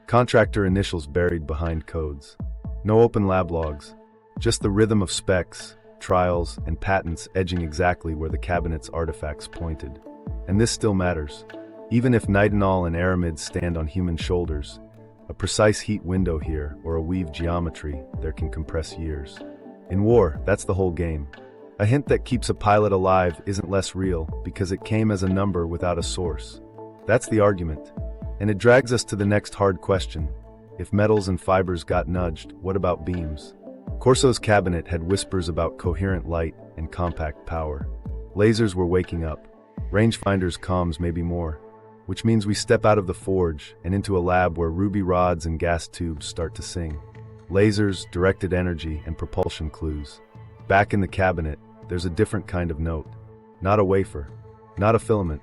Contractor initials buried behind codes. No open lab logs, just the rhythm of specs, trials, and patents edging exactly where the cabinet's artifacts pointed. And this still matters. Even if Nitinol and aramids stand on human shoulders, a precise heat window here, or a weave geometry, there can compress years. In war, that's the whole game. A hint that keeps a pilot alive isn't less real because it came as a number without a source. That's the argument. And it drags us to the next hard question. If metals and fibers got nudged, what about beams? Corso's cabinet had whispers about coherent light and compact power. Lasers were waking up. Rangefinders' comms maybe more. Which means we step out of the forge and into a lab where ruby rods and gas tubes start to sing. Lasers, directed energy, and propulsion clues. Back in the cabinet, there's a different kind of note. Not a wafer. Not a filament.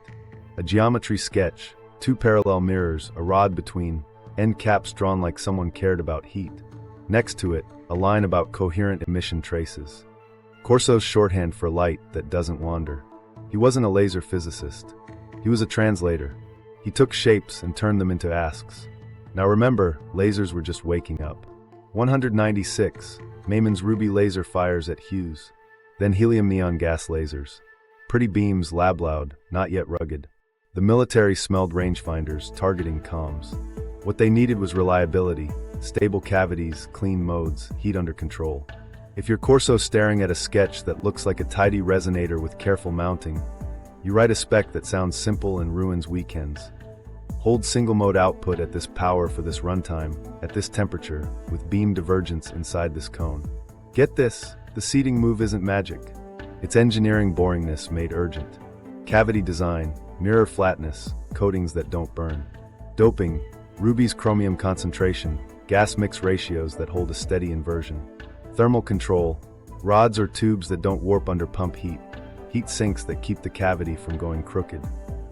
A geometry sketch. 2 parallel mirrors, a rod between, end caps drawn like someone cared about heat. Next to it, a line about coherent emission traces. Corso's shorthand for light that doesn't wander. He wasn't a laser physicist. He was a translator. He took shapes and turned them into asks. Now remember, lasers were just waking up. 196, Mayman's ruby laser fires at Hughes. Then helium neon gas lasers. Pretty beams, lab loud, not yet rugged. The military smelled rangefinders, targeting comms. What they needed was reliability, stable cavities, clean modes, heat under control. If you're Corso staring at a sketch that looks like a tidy resonator with careful mounting, you write a spec that sounds simple and ruins weekends. Hold single mode output at this power for this runtime, at this temperature, with beam divergence inside this cone. Get this, the seating move isn't magic. It's engineering boringness made urgent. Cavity design, mirror flatness, coatings that don't burn. Doping, ruby's chromium concentration, gas mix ratios that hold a steady inversion. Thermal control, rods or tubes that don't warp under pump heat. Heat sinks that keep the cavity from going crooked.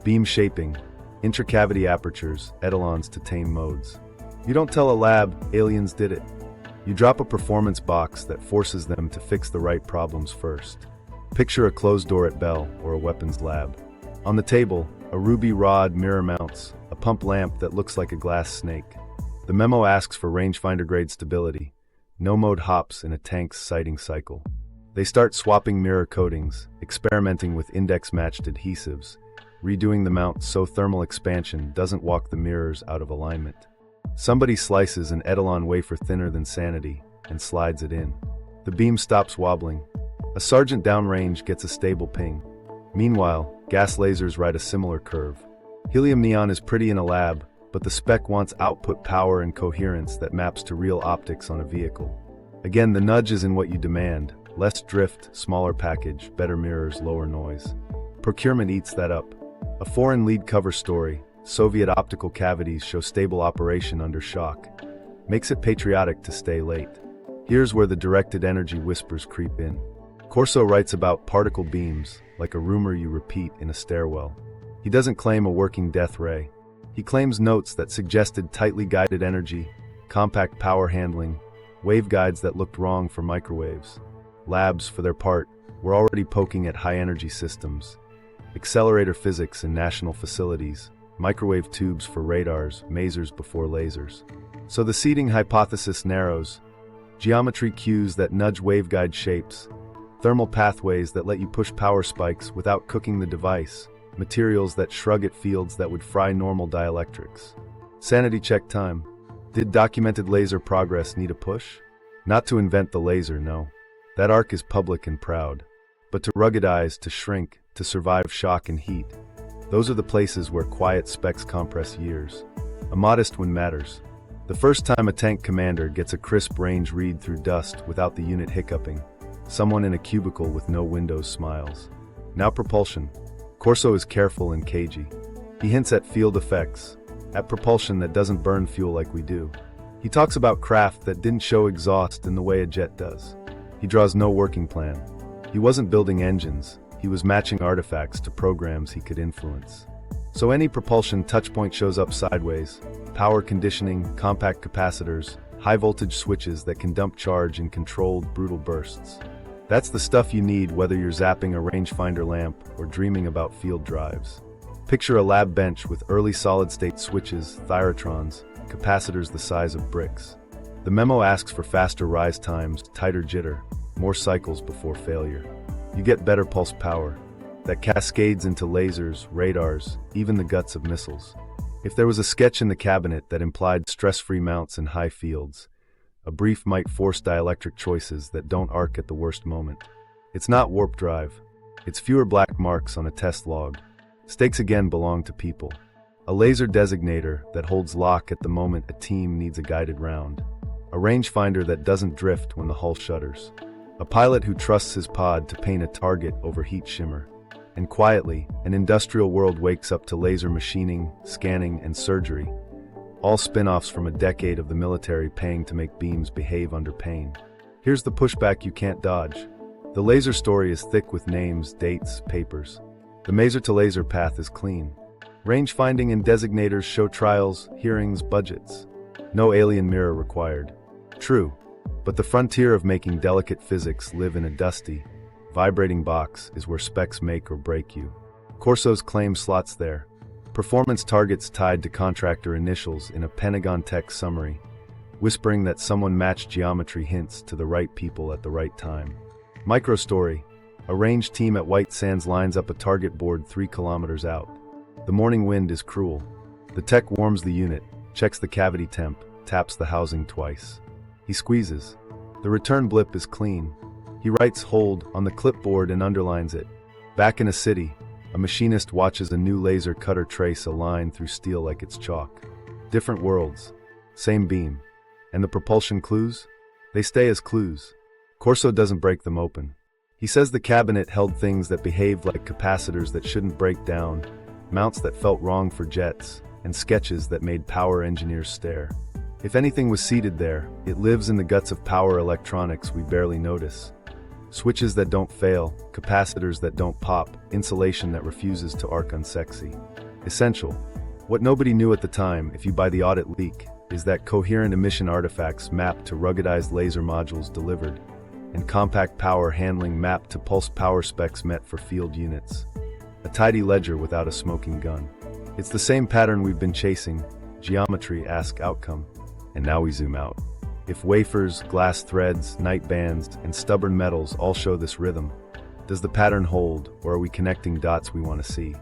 Beam shaping, intracavity apertures, etalons to tame modes. You don't tell a lab, aliens did it. You drop a performance box that forces them to fix the right problems first. Picture a closed door at Bell or a weapons lab. On the table, a ruby rod mirror mounts, a pump lamp that looks like a glass snake. The memo asks for rangefinder grade stability. No mode hops in a tank's sighting cycle. They start swapping mirror coatings, experimenting with index-matched adhesives, redoing the mount so thermal expansion doesn't walk the mirrors out of alignment. Somebody slices an etalon wafer thinner than sanity and slides it in. The beam stops wobbling. A sergeant downrange gets a stable ping. Meanwhile, gas lasers ride a similar curve. Helium neon is pretty in a lab, but the spec wants output power and coherence that maps to real optics on a vehicle. Again, the nudge is in what you demand. Less drift, smaller package, better mirrors, lower noise. Procurement eats that up. A foreign lead cover story, Soviet optical cavities show stable operation under shock. Makes it patriotic to stay late. Here's where the directed energy whispers creep in. Corso writes about particle beams, like a rumor you repeat in a stairwell. He doesn't claim a working death ray. He claims notes that suggested tightly guided energy, compact power handling, waveguides that looked wrong for microwaves. Labs, for their part, were already poking at high-energy systems, accelerator physics in national facilities, microwave tubes for radars, masers before lasers. So the seeding hypothesis narrows. Geometry cues that nudge waveguide shapes, thermal pathways that let you push power spikes without cooking the device, materials that shrug at fields that would fry normal dielectrics. Sanity check time. Did documented laser progress need a push? Not to invent the laser, no. That arc is public and proud. But to ruggedize, to shrink, to survive shock and heat, those are the places where quiet specs compress years. A modest one matters. The first time a tank commander gets a crisp range read through dust without the unit hiccuping, someone in a cubicle with no windows smiles. Now propulsion. Corso is careful and cagey. He hints at field effects, at propulsion that doesn't burn fuel like we do. He talks about craft that didn't show exhaust in the way a jet does. He draws no working plan. He wasn't building engines, he was matching artifacts to programs he could influence. So any propulsion touchpoint shows up sideways: power conditioning, compact capacitors, high-voltage switches that can dump charge in controlled, brutal bursts. That's the stuff you need whether you're zapping a rangefinder lamp or dreaming about field drives. Picture a lab bench with early solid-state switches, thyrotrons, capacitors the size of bricks. The memo asks for faster rise times, tighter jitter, more cycles before failure. You get better pulse power that cascades into lasers, radars, even the guts of missiles. If there was a sketch in the cabinet that implied stress-free mounts in high fields, a brief might force dielectric choices that don't arc at the worst moment. It's not warp drive. It's fewer black marks on a test log. Stakes again belong to people. A laser designator that holds lock at the moment a team needs a guided round. A rangefinder that doesn't drift when the hull shudders. A pilot who trusts his pod to paint a target over heat shimmer. And quietly, an industrial world wakes up to laser machining, scanning, and surgery. All spin-offs from a decade of the military paying to make beams behave under pain. Here's the pushback you can't dodge. The laser story is thick with names, dates, papers. The maser-to-laser path is clean. Range finding and designators show trials, hearings, budgets. No alien mirror required. True, but the frontier of making delicate physics live in a dusty, vibrating box is where specs make or break you. Corso's claim slots there. Performance targets tied to contractor initials in a Pentagon Tech summary, whispering that someone matched geometry hints to the right people at the right time. Microstory. A range team at White Sands lines up a target board 3 kilometers out. The morning wind is cruel. The tech warms the unit, checks the cavity temp, taps the housing twice. He squeezes. The return blip is clean. He writes hold on the clipboard and underlines it. Back in a city, A machinist watches a new laser cutter trace a line through steel like it's chalk. Different worlds, same beam. And the propulsion clues? They stay as clues. Corso doesn't break them open. He says the cabinet held things that behaved like capacitors that shouldn't break down, mounts that felt wrong for jets, and sketches that made power engineers stare. If anything was seated there, it lives in the guts of power electronics we barely notice. Switches that don't fail, capacitors that don't pop, insulation that refuses to arc unsexy. Essential. What nobody knew at the time, if you buy the audit leak, is that coherent emission artifacts mapped to ruggedized laser modules delivered, and compact power handling mapped to pulse power specs met for field units. A tidy ledger without a smoking gun. It's the same pattern we've been chasing, geometry ask outcome, and now we zoom out. If wafers, glass threads, night bands, and stubborn metals all show this rhythm, does the pattern hold, or are we connecting dots we want to see?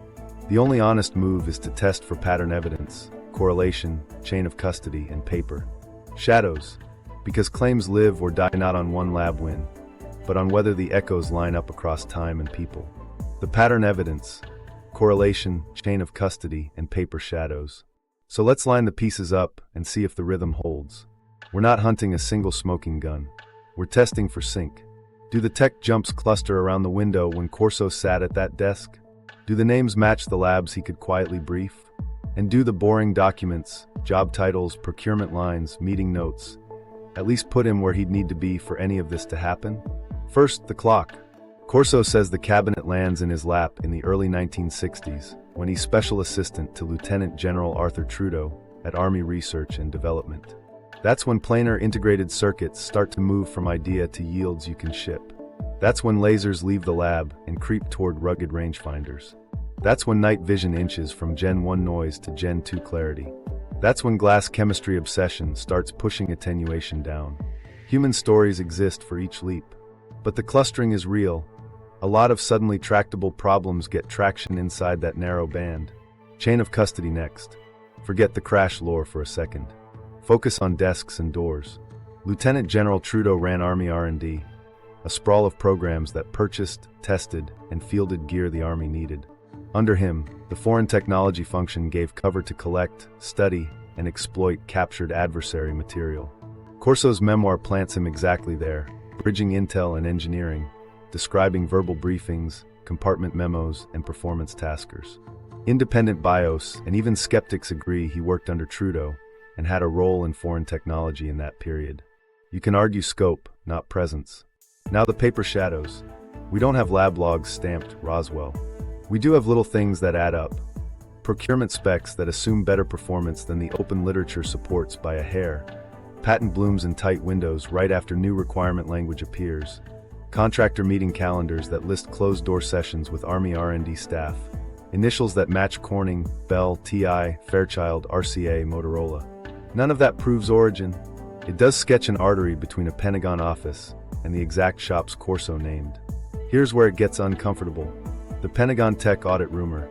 The only honest move is to test for pattern evidence, correlation, chain of custody, and paper. Shadows, because claims live or die not on one lab win, but on whether the echoes line up across time and people. The pattern evidence, correlation, chain of custody, and paper shadows. So let's line the pieces up and see if the rhythm holds. We're not hunting a single smoking gun. We're testing for sync. Do the tech jumps cluster around the window when Corso sat at that desk? Do the names match the labs he could quietly brief? And do the boring documents, job titles, procurement lines, meeting notes, at least put him where he'd need to be for any of this to happen? First, the clock. Corso says the cabinet lands in his lap in the early 1960s, when he's special assistant to Lieutenant General Arthur Trudeau at Army Research and Development. That's when planar integrated circuits start to move from idea to yields you can ship. That's when lasers leave the lab and creep toward rugged rangefinders. That's when night vision inches from Gen 1 noise to Gen 2 clarity. That's when glass chemistry obsession starts pushing attenuation down. Human stories exist for each leap. But the clustering is real. A lot of suddenly tractable problems get traction inside that narrow band. Chain of custody next. Forget the crash lore for a second. Focus on desks and doors. Lieutenant General Trudeau ran Army R&D, a sprawl of programs that purchased, tested, and fielded gear the Army needed. Under him, the foreign technology function gave cover to collect, study, and exploit captured adversary material. Corso's memoir plants him exactly there, bridging intel and engineering, describing verbal briefings, compartment memos, and performance taskers. Independent BIOS and even skeptics agree he worked under Trudeau and had a role in foreign technology in that period. You can argue scope, not presence. Now the paper shadows. We don't have lab logs stamped Roswell. We do have little things that add up. Procurement specs that assume better performance than the open literature supports by a hair. Patent blooms in tight windows right after new requirement language appears. Contractor meeting calendars that list closed-door sessions with Army R&D staff. Initials that match Corning, Bell, TI, Fairchild, RCA, Motorola. None of that proves origin. It does sketch an artery between a Pentagon office and the exact shops Corso named. Here's where it gets uncomfortable. The Pentagon Tech Audit rumor,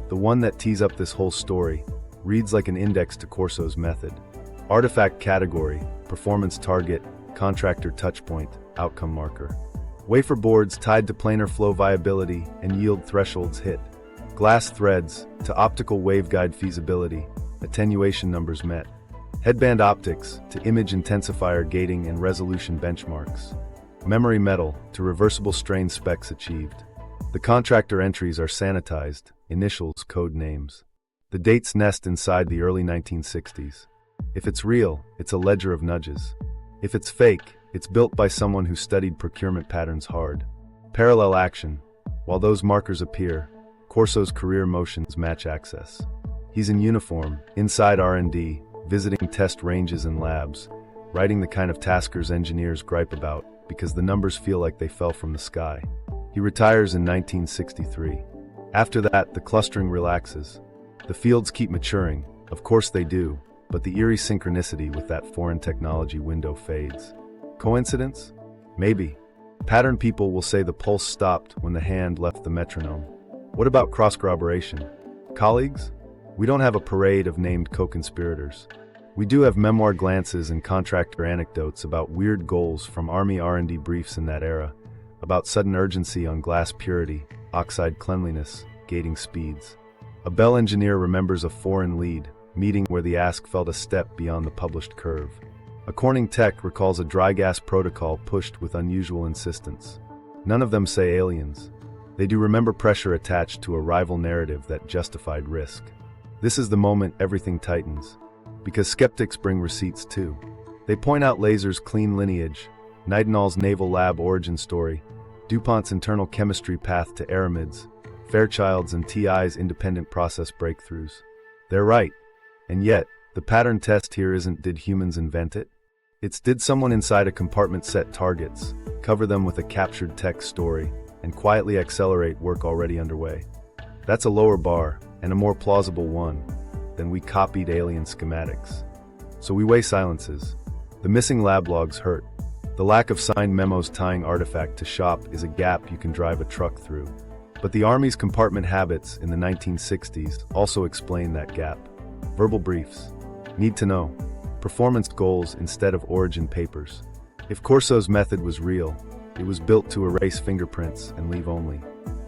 the one that tees up this whole story, reads like an index to Corso's method. Artifact category, performance target, contractor touchpoint, outcome marker. Wafer boards tied to planar flow viability and yield thresholds hit. Glass threads to optical waveguide feasibility, attenuation numbers met. Headband optics to image intensifier gating and resolution benchmarks. Memory metal to reversible strain specs achieved. The contractor entries are sanitized, initials, code names. The dates nest inside the early 1960s. If it's real, it's a ledger of nudges. If it's fake, it's built by someone who studied procurement patterns hard. Parallel action. While those markers appear, Corso's career motions match access. He's in uniform, inside R&D, visiting test ranges and labs, writing the kind of taskers engineers gripe about because the numbers feel like they fell from the sky. He retires in 1963. After that, the clustering relaxes. The fields keep maturing, of course they do, but the eerie synchronicity with that foreign technology window fades. Coincidence? Maybe. Pattern people will say the pulse stopped when the hand left the metronome. What about cross-corroboration? Colleagues? We don't have a parade of named co-conspirators. We do have memoir glances and contractor anecdotes about weird goals from Army R&D briefs in that era, about sudden urgency on glass purity, oxide cleanliness, gating speeds. A Bell engineer remembers a foreign lead meeting where the ask felt a step beyond the published curve. A Corning tech recalls a dry gas protocol pushed with unusual insistence. None of them say aliens. They do remember pressure attached to a rival narrative that justified risk. This is the moment everything tightens, because skeptics bring receipts too. They point out Laser's clean lineage, Nitinol's naval lab origin story, DuPont's internal chemistry path to aramids, Fairchild's and TI's independent process breakthroughs. They're right. And yet, the pattern test here isn't did humans invent it? It's did someone inside a compartment set targets, cover them with a captured text story, and quietly accelerate work already underway. That's a lower bar, and a more plausible one, than we copied alien schematics. So we weigh silences. The missing lab logs hurt. The lack of signed memos tying artifact to shop is a gap you can drive a truck through. But the Army's compartment habits in the 1960s also explain that gap. Verbal briefs. Need to know. Performance goals instead of origin papers. If Corso's method was real, it was built to erase fingerprints and leave only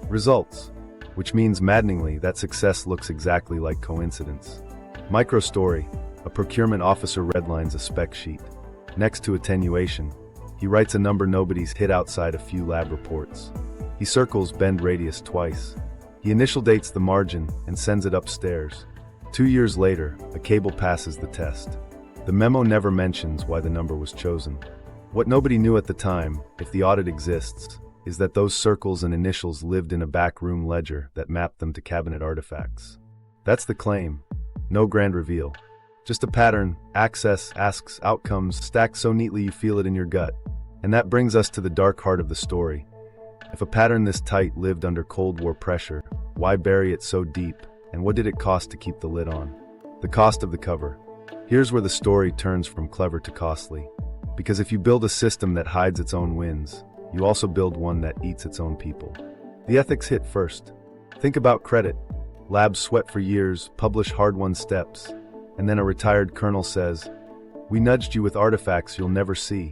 results, which means maddeningly that success looks exactly like coincidence. Micro-story. A procurement officer redlines a spec sheet. Next to attenuation, he writes a number nobody's hit outside a few lab reports. He circles bend radius twice. He initial dates the margin and sends it upstairs. 2 years later, a cable passes the test. The memo never mentions why the number was chosen. What nobody knew at the time, if the audit exists, is that those circles and initials lived in a backroom ledger that mapped them to cabinet artifacts. That's the claim. No grand reveal. Just a pattern, access, asks, outcomes, stacked so neatly you feel it in your gut. And that brings us to the dark heart of the story. If a pattern this tight lived under Cold War pressure, why bury it so deep, and what did it cost to keep the lid on? The cost of the cover. Here's where the story turns from clever to costly. Because if you build a system that hides its own wins, you also build one that eats its own people. The ethics hit first. Think about credit. Labs sweat for years, publish hard-won steps, and then a retired colonel says, "We nudged you with artifacts you'll never see."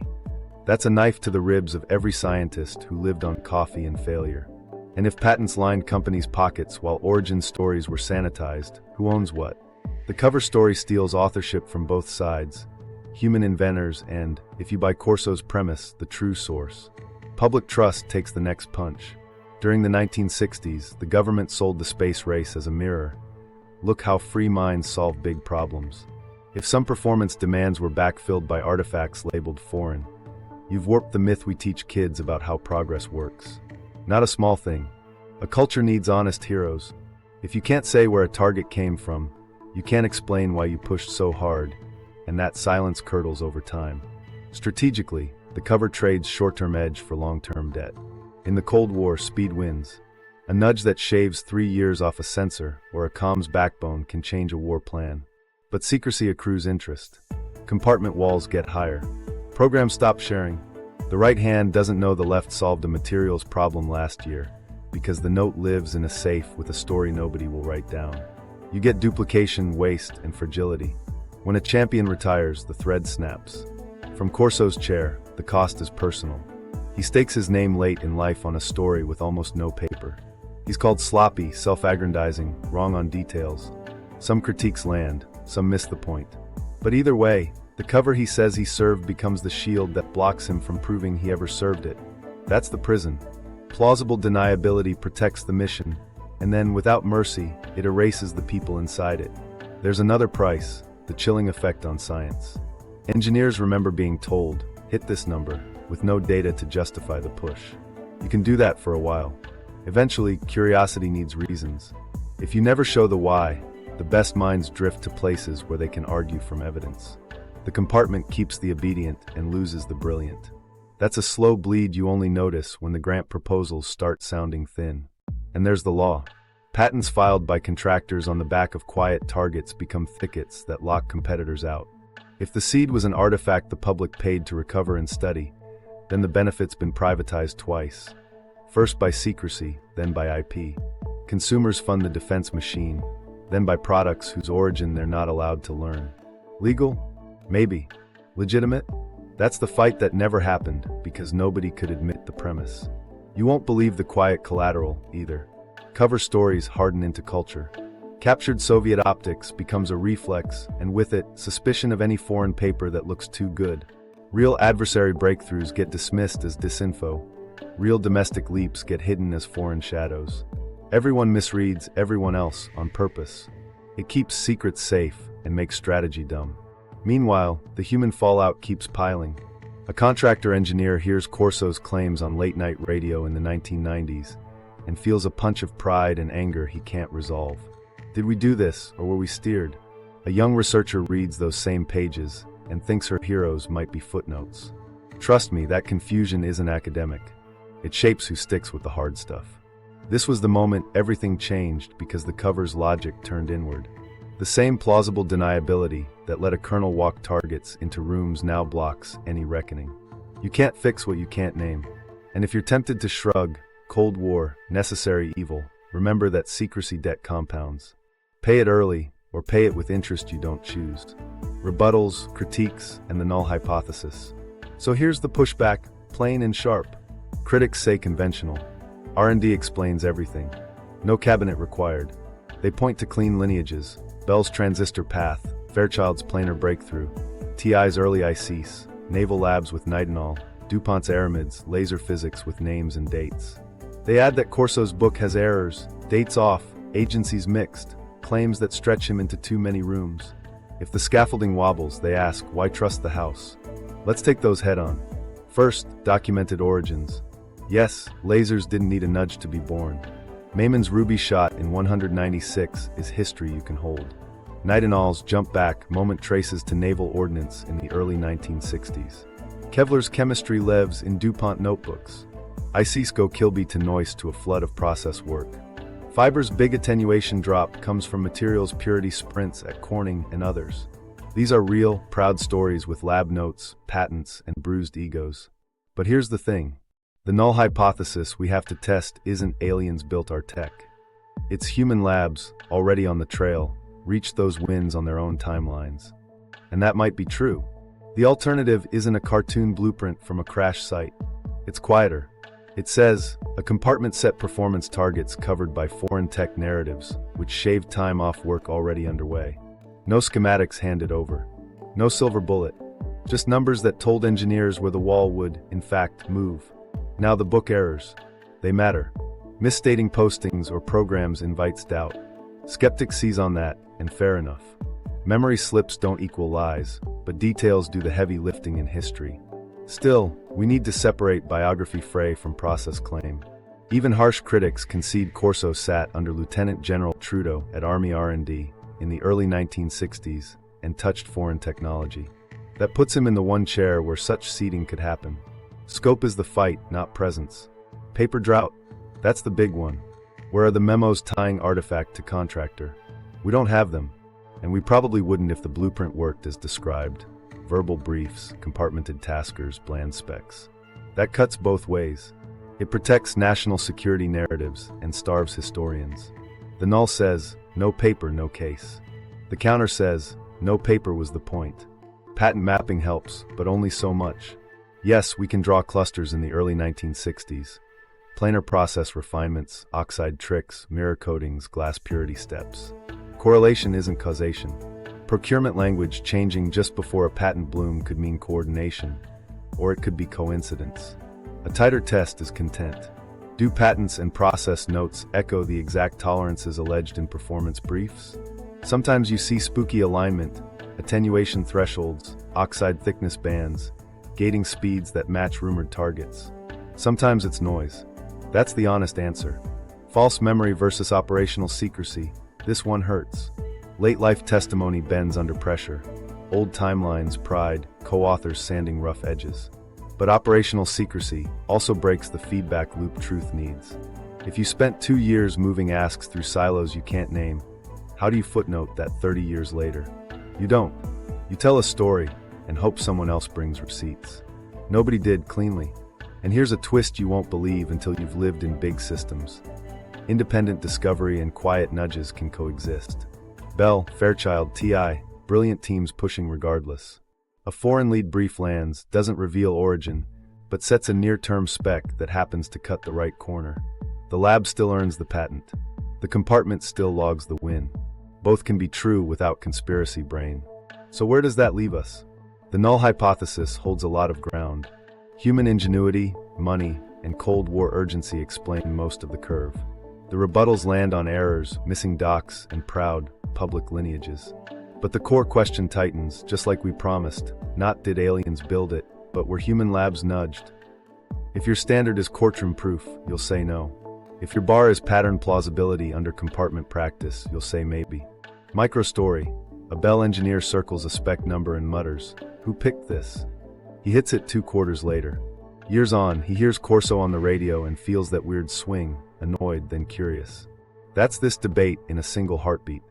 That's a knife to the ribs of every scientist who lived on coffee and failure. And if patents lined companies' pockets while origin stories were sanitized, who owns what? The cover story steals authorship from both sides, human inventors and, if you buy Corso's premise, the true source. Public trust takes the next punch. During the 1960s, the government sold the space race as a mirror. Look how free minds solve big problems. If some performance demands were backfilled by artifacts labeled foreign, you've warped the myth we teach kids about how progress works. Not a small thing. A culture needs honest heroes. If you can't say where a target came from, you can't explain why you pushed so hard, and that silence curdles over time. Strategically, the cover trades short-term edge for long-term debt. In the Cold War, speed wins. A nudge that shaves 3 years off a sensor or a comms backbone can change a war plan. But secrecy accrues interest. Compartment walls get higher. Programs stop sharing. The right hand doesn't know the left solved a materials problem last year, because the note lives in a safe with a story nobody will write down. You get duplication, waste, and fragility. When a champion retires, the thread snaps. From Corso's chair, the cost is personal. He stakes his name late in life on a story with almost no paper. He's called sloppy, self-aggrandizing, wrong on details. Some critiques land, some miss the point. But either way, the cover he says he served becomes the shield that blocks him from proving he ever served it. That's the prison. Plausible deniability protects the mission, and then, without mercy, it erases the people inside it. There's another price, the chilling effect on science. Engineers remember being told, hit this number, with no data to justify the push. You can do that for a while. Eventually, curiosity needs reasons. If you never show the why, the best minds drift to places where they can argue from evidence. The compartment keeps the obedient and loses the brilliant. That's a slow bleed you only notice when the grant proposals start sounding thin. And there's the law. Patents filed by contractors on the back of quiet targets become thickets that lock competitors out. If the seed was an artifact the public paid to recover and study, then the benefit's been privatized twice. First by secrecy, then by IP. Consumers fund the defense machine, then by products whose origin they're not allowed to learn. Legal? Maybe. Legitimate? That's the fight that never happened because nobody could admit the premise. You won't believe the quiet collateral, either. Cover stories harden into culture. Captured Soviet optics becomes a reflex, and with it, suspicion of any foreign paper that looks too good. Real adversary breakthroughs get dismissed as disinfo. Real domestic leaps get hidden as foreign shadows. Everyone misreads everyone else on purpose. It keeps secrets safe and makes strategy dumb. Meanwhile, the human fallout keeps piling. A contractor engineer hears Corso's claims on late-night radio in the 1990s and feels a punch of pride and anger he can't resolve. Did we do this, or were we steered? A young researcher reads those same pages and thinks her heroes might be footnotes. Trust me, that confusion isn't academic. It shapes who sticks with the hard stuff. This was the moment everything changed because the cover's logic turned inward. The same plausible deniability that let a colonel walk targets into rooms now blocks any reckoning. You can't fix what you can't name. And if you're tempted to shrug, Cold War, necessary evil, remember that secrecy debt compounds. Pay it early, or pay it with interest you don't choose. Rebuttals, critiques, and the null hypothesis. So here's the pushback, plain and sharp. Critics say conventional. R&D explains everything. No cabinet required. They point to clean lineages, Bell's transistor path, Fairchild's planar breakthrough, TI's early ICs, naval labs with Nitinol, DuPont's aramids, laser physics with names and dates. They add that Corso's book has errors, dates off, agencies mixed, claims that stretch him into too many rooms. If the scaffolding wobbles, they ask, why trust the house? Let's take those head on. First, documented origins. Yes, lasers didn't need a nudge to be born. Maimon's ruby shot in 196 is history you can hold. Nitinol's jump back moment traces to naval ordnance in the early 1960s. Kevlar's chemistry lives in DuPont notebooks. ICs go Kilby to noise to a flood of process work. Fiber's big attenuation drop comes from materials purity sprints at Corning and others. These are real, proud stories with lab notes, patents, and bruised egos. But here's the thing. The null hypothesis we have to test isn't aliens built our tech. It's human labs, already on the trail, reached those wins on their own timelines. And that might be true. The alternative isn't a cartoon blueprint from a crash site. It's quieter. It says, a compartment set performance targets covered by foreign tech narratives, which shave time off work already underway. No schematics handed over. No silver bullet. Just numbers that told engineers where the wall would, in fact, move. Now the book errors. They matter. Misstating postings or programs invites doubt. Skeptics seize on that, and fair enough. Memory slips don't equal lies, but details do the heavy lifting in history. Still, we need to separate biography fray from process claim. Even harsh critics concede Corso sat under Lieutenant General Trudeau at Army R&D in the early 1960s and touched foreign technology. That puts him in the one chair where such seating could happen. Scope is the fight, not presence. Paper drought? That's the big one. Where are the memos tying artifact to contractor? We don't have them, and we probably wouldn't if the blueprint worked as described. Verbal briefs, compartmented taskers, bland specs. That cuts both ways. It protects national security narratives and starves historians. The null says, no paper, no case. The counter says, no paper was the point. Patent mapping helps, but only so much. Yes, we can draw clusters in the early 1960s. Planar process refinements, oxide tricks, mirror coatings, glass purity steps. Correlation isn't causation. Procurement language changing just before a patent bloom could mean coordination, or it could be coincidence. A tighter test is content. Do patents and process notes echo the exact tolerances alleged in performance briefs? Sometimes you see spooky alignment, attenuation thresholds, oxide thickness bands, gating speeds that match rumored targets. Sometimes it's noise. That's the honest answer. False memory versus operational secrecy. This one hurts. Late life testimony bends under pressure. Old timelines, pride, co-authors sanding rough edges. But operational secrecy also breaks the feedback loop truth needs. If you spent 2 years moving asks through silos you can't name, how do you footnote that 30 years later? You don't. You tell a story and hope someone else brings receipts. Nobody did cleanly. And here's a twist you won't believe until you've lived in big systems. Independent discovery and quiet nudges can coexist. Bell, Fairchild, TI, brilliant teams pushing regardless. A foreign lead brief lands, doesn't reveal origin, but sets a near-term spec that happens to cut the right corner. The lab still earns the patent. The compartment still logs the win. Both can be true without conspiracy brain. So where does that leave us? The null hypothesis holds a lot of ground. Human ingenuity, money, and Cold War urgency explain most of the curve. The rebuttals land on errors, missing docs, and proud, public lineages. But the core question tightens, just like we promised. Not did aliens build it, but were human labs nudged? If your standard is courtroom proof, you'll say no. If your bar is pattern plausibility under compartment practice, you'll say maybe. Microstory. A Bell engineer circles a spec number and mutters, "Who picked this?" He hits it 2 quarters later. Years on, he hears Corso on the radio and feels that weird swing, annoyed then curious. That's this debate in a single heartbeat.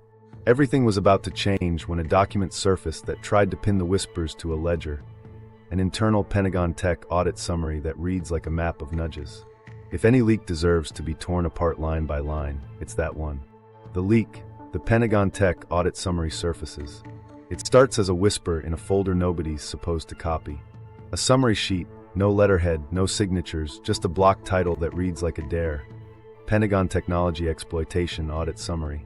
Everything was about to change when a document surfaced that tried to pin the whispers to a ledger. An internal Pentagon Tech Audit summary that reads like a map of nudges. If any leak deserves to be torn apart line by line, it's that one. The leak, the Pentagon Tech Audit summary surfaces. It starts as a whisper in a folder nobody's supposed to copy. A summary sheet, no letterhead, no signatures, just a block title that reads like a dare. Pentagon Technology Exploitation Audit Summary.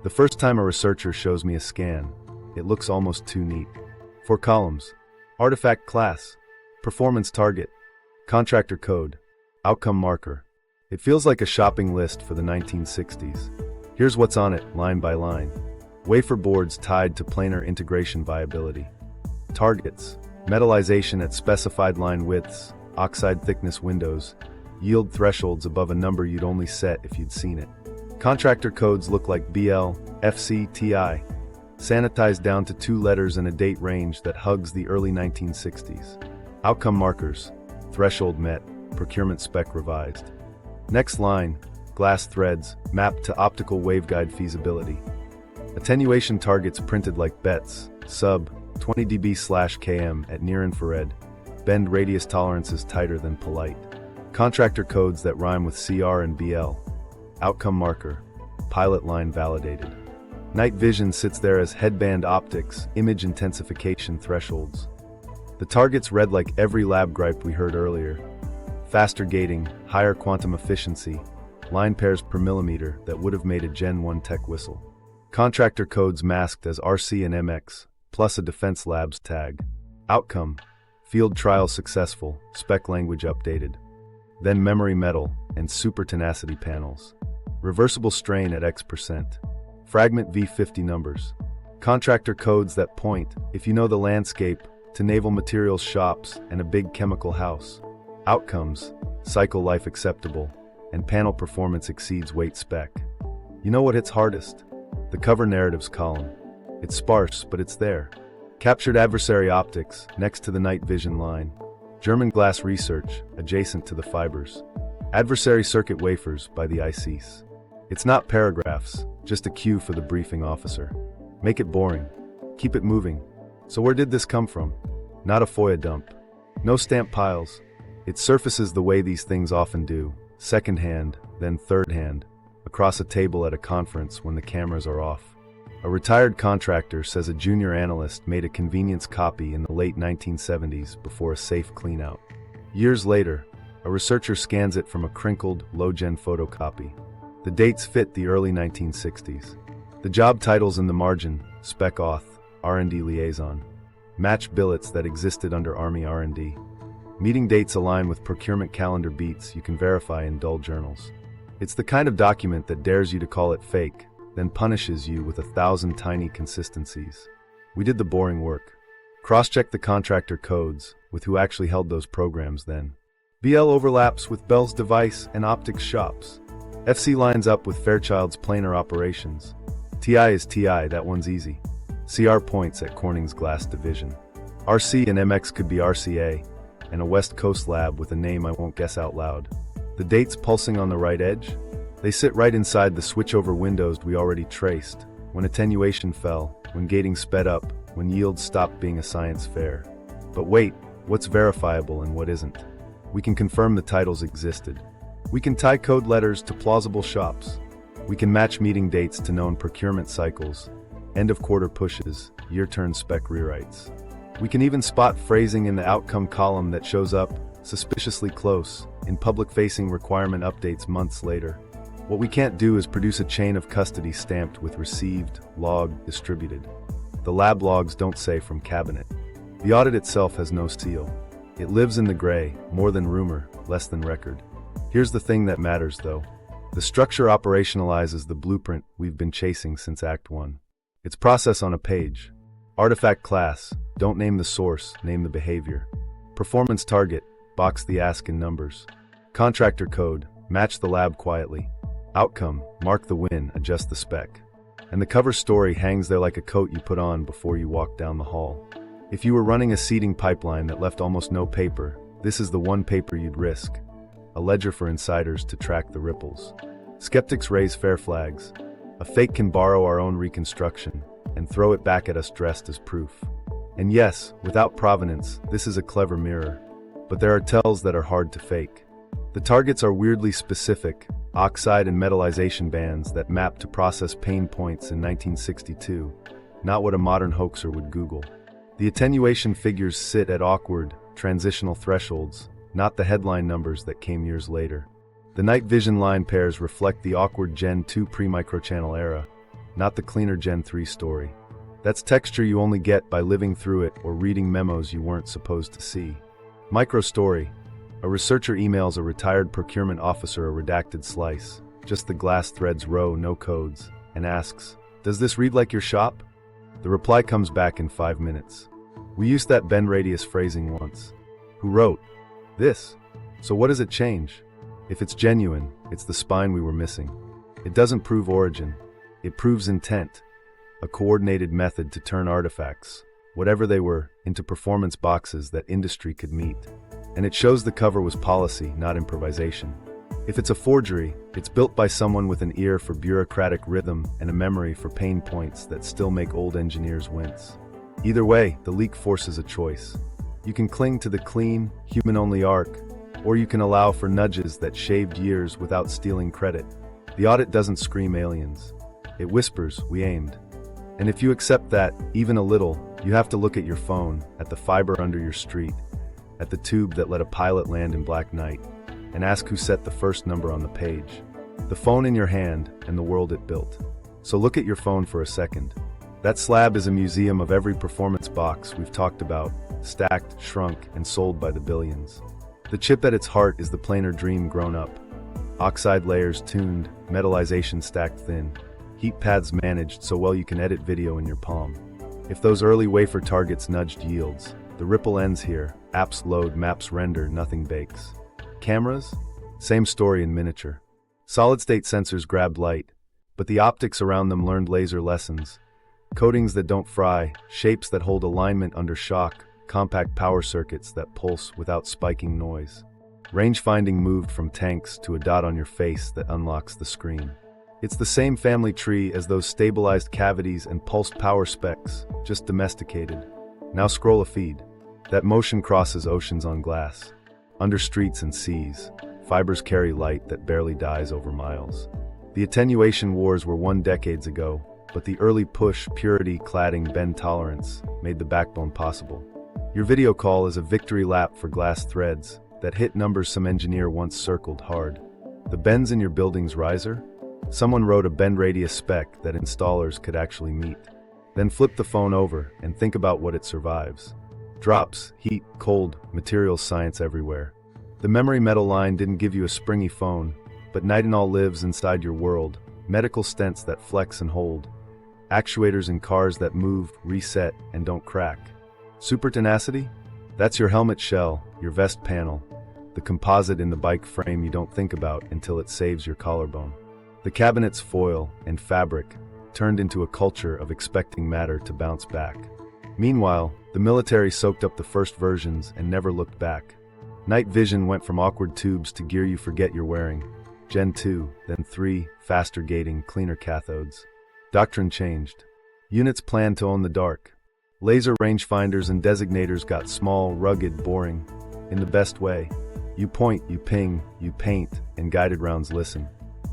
The first time a researcher shows me a scan, it looks almost too neat. 4 columns. Artifact class. Performance target. Contractor code. Outcome marker. It feels like a shopping list for the 1960s. Here's what's on it, line by line. Wafer boards tied to planar integration viability. Targets. Metallization at specified line widths, oxide thickness windows, yield thresholds above a number you'd only set if you'd seen it. Contractor codes look like BL, FC, TI, sanitized down to 2 letters and a date range that hugs the early 1960s. Outcome markers. Threshold met. Procurement spec revised. Next line. Glass threads, mapped to optical waveguide feasibility. Attenuation targets printed like bets, sub 20 dB/km at near infrared. Bend radius tolerances tighter than polite. Contractor codes that rhyme with CR and BL. Outcome marker. Pilot line validated. Night vision sits there as headband optics, image intensification thresholds. The targets read like every lab gripe we heard earlier. Faster gating, higher quantum efficiency, line pairs per millimeter that would have made a Gen 1 tech whistle. Contractor codes masked as RC and MX, plus a Defense Labs tag. Outcome. Field trial successful, spec language updated. Then memory metal and super tenacity panels. Reversible strain at X%. Fragment V50 numbers. Contractor codes that point, if you know the landscape, to naval materials shops and a big chemical house. Outcomes. Cycle life acceptable, and panel performance exceeds weight spec. You know what hits hardest? The cover narratives column. It's sparse, but it's there. Captured adversary optics, next to the night vision line. German glass research, adjacent to the fibers. Adversary circuit wafers by the ICs. It's not paragraphs, just a cue for the briefing officer. Make it boring. Keep it moving. So where did this come from? Not a FOIA dump. No stamp piles. It surfaces the way these things often do. Second hand, then third hand, across a table at a conference when the cameras are off. A retired contractor says a junior analyst made a convenience copy in the late 1970s before a safe cleanout. Years later, a researcher scans it from a crinkled, low-gen photocopy. The dates fit the early 1960s. The job titles in the margin, Spec Auth, R&D Liaison. Match billets that existed under Army R&D. Meeting dates align with procurement calendar beats you can verify in dull journals. It's the kind of document that dares you to call it fake, then punishes you with 1,000 tiny consistencies. We did the boring work. Cross-check the contractor codes with who actually held those programs then. BL overlaps with Bell's device and optics shops. FC lines up with Fairchild's planar operations. TI is TI, that one's easy. CR points at Corning's glass division. RC and MX could be RCA, and a West Coast lab with a name I won't guess out loud. The dates pulsing on the right edge? They sit right inside the switchover windows we already traced, when attenuation fell, when gating sped up, when yields stopped being a science fair. But wait, what's verifiable and what isn't? We can confirm the titles existed. We can tie code letters to plausible shops. We can match meeting dates to known procurement cycles, end of quarter pushes, year-turn spec rewrites. We can even spot phrasing in the outcome column that shows up, suspiciously close, in public-facing requirement updates months later. What we can't do is produce a chain of custody stamped with received, logged, distributed. The lab logs don't say from cabinet. The audit itself has no seal. It lives in the gray, more than rumor, less than record. Here's the thing that matters, though. The structure operationalizes the blueprint we've been chasing since Act 1. It's process on a page. Artifact class, don't name the source, name the behavior. Performance target, box the ask in numbers. Contractor code, match the lab quietly. Outcome, mark the win, adjust the spec. And the cover story hangs there like a coat you put on before you walk down the hall. If you were running a seeding pipeline that left almost no paper, this is the one paper you'd risk. A ledger for insiders to track the ripples. Skeptics raise fair flags. A fake can borrow our own reconstruction and throw it back at us dressed as proof. And yes, without provenance, this is a clever mirror. But there are tells that are hard to fake. The targets are weirdly specific, oxide and metallization bands that map to process pain points in 1962, not what a modern hoaxer would Google. The attenuation figures sit at awkward, transitional thresholds, not the headline numbers that came years later. The night vision line pairs reflect the awkward Gen 2 pre-microchannel era, not the cleaner Gen 3 story. That's texture you only get by living through it or reading memos you weren't supposed to see. Microstory. A researcher emails a retired procurement officer a redacted slice, just the glass threads row, no codes, and asks, "Does this read like your shop?" The reply comes back in 5 minutes. We used that bend radius phrasing once. Who wrote? This. So what does it change? If it's genuine, it's the spine we were missing. It doesn't prove origin. It proves intent. A coordinated method to turn artifacts, whatever they were, into performance boxes that industry could meet. And it shows the cover was policy, not improvisation. If it's a forgery, it's built by someone with an ear for bureaucratic rhythm and a memory for pain points that still make old engineers wince. Either way, the leak forces a choice. You can cling to the clean, human-only arc, or you can allow for nudges that shaved years without stealing credit. The audit doesn't scream aliens. It whispers, we aimed. And if you accept that, even a little, you have to look at your phone, at the fiber under your street, at the tube that let a pilot land in black night, and ask who set the first number on the page. The phone in your hand and the world it built. So look at your phone for a second. That slab is a museum of every performance box we've talked about, stacked, shrunk, and sold by the billions. The chip at its heart is the planar dream grown up. Oxide layers tuned, metallization stacked thin, heat paths managed so well you can edit video in your palm. If those early wafer targets nudged yields, the ripple ends here. Apps load, maps render, nothing bakes. Cameras? Same story in miniature. Solid-state sensors grabbed light, but the optics around them learned laser lessons. Coatings that don't fry, shapes that hold alignment under shock, compact power circuits that pulse without spiking noise. Range-finding moved from tanks to a dot on your face that unlocks the screen. It's the same family tree as those stabilized cavities and pulsed power specs, just domesticated. Now scroll a feed. That motion crosses oceans on glass. Under streets and seas, fibers carry light that barely dies over miles. The attenuation wars were won decades ago, but the early push, purity, cladding, bend tolerance made the backbone possible. Your video call is a victory lap for glass threads that hit numbers some engineer once circled hard. The bends in your building's riser? Someone wrote a bend radius spec that installers could actually meet. Then flip the phone over and think about what it survives. Drops, heat, cold, materials science everywhere. The memory metal line didn't give you a springy phone, but Nitinol lives inside your world. Medical stents that flex and hold. Actuators in cars that move, reset, and don't crack. Super Tenacity? That's your helmet shell, your vest panel, the composite in the bike frame you don't think about until it saves your collarbone. The cabinet's foil and fabric turned into a culture of expecting matter to bounce back. Meanwhile, the military soaked up the first versions and never looked back. Night vision went from awkward tubes to gear you forget you're wearing. Gen 2, then 3, faster gating, cleaner cathodes. Doctrine changed. Units planned to own the dark. Laser rangefinders and designators got small, rugged, boring. In the best way. You point, you ping, you paint, and guided rounds listen.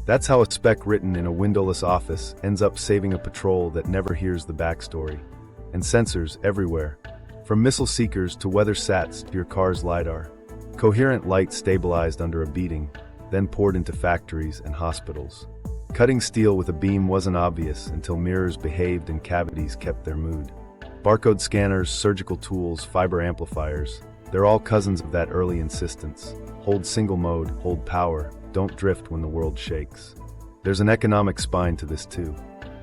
That's how a spec written in a windowless office ends up saving a patrol that never hears the backstory. And sensors everywhere. From missile seekers to weather sats to your car's LiDAR. Coherent light stabilized under a beating, then poured into factories and hospitals. Cutting steel with a beam wasn't obvious until mirrors behaved and cavities kept their mood. Barcode scanners, surgical tools, fiber amplifiers, they're all cousins of that early insistence. Hold single mode, hold power, don't drift when the world shakes. There's an economic spine to this too.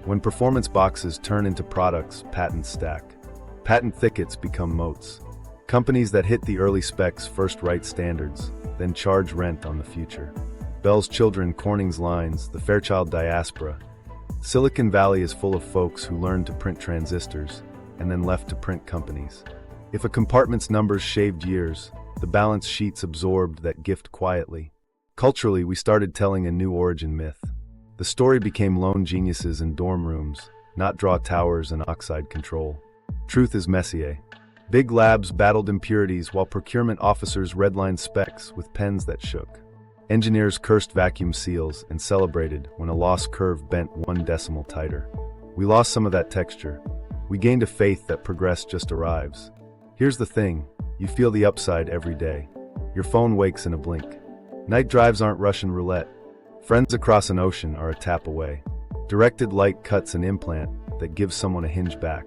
When performance boxes turn into products, patents stack. Patent thickets become moats. Companies that hit the early specs first write standards, then charge rent on the future. Bell's children, Corning's lines, the Fairchild diaspora. Silicon Valley is full of folks who learned to print transistors and then left to print companies. If a compartment's numbers shaved years, the balance sheets absorbed that gift quietly. Culturally, we started telling a new origin myth. The story became lone geniuses in dorm rooms, not draw towers and oxide control. Truth is Messier. Big labs battled impurities while procurement officers redlined specs with pens that shook. Engineers cursed vacuum seals and celebrated when a loss curve bent 1 decimal tighter. We lost some of that texture. We gained a faith that progress just arrives. Here's the thing, you feel the upside every day. Your phone wakes in a blink. Night drives aren't Russian roulette. Friends across an ocean are a tap away. Directed light cuts an implant that gives someone a hinge back.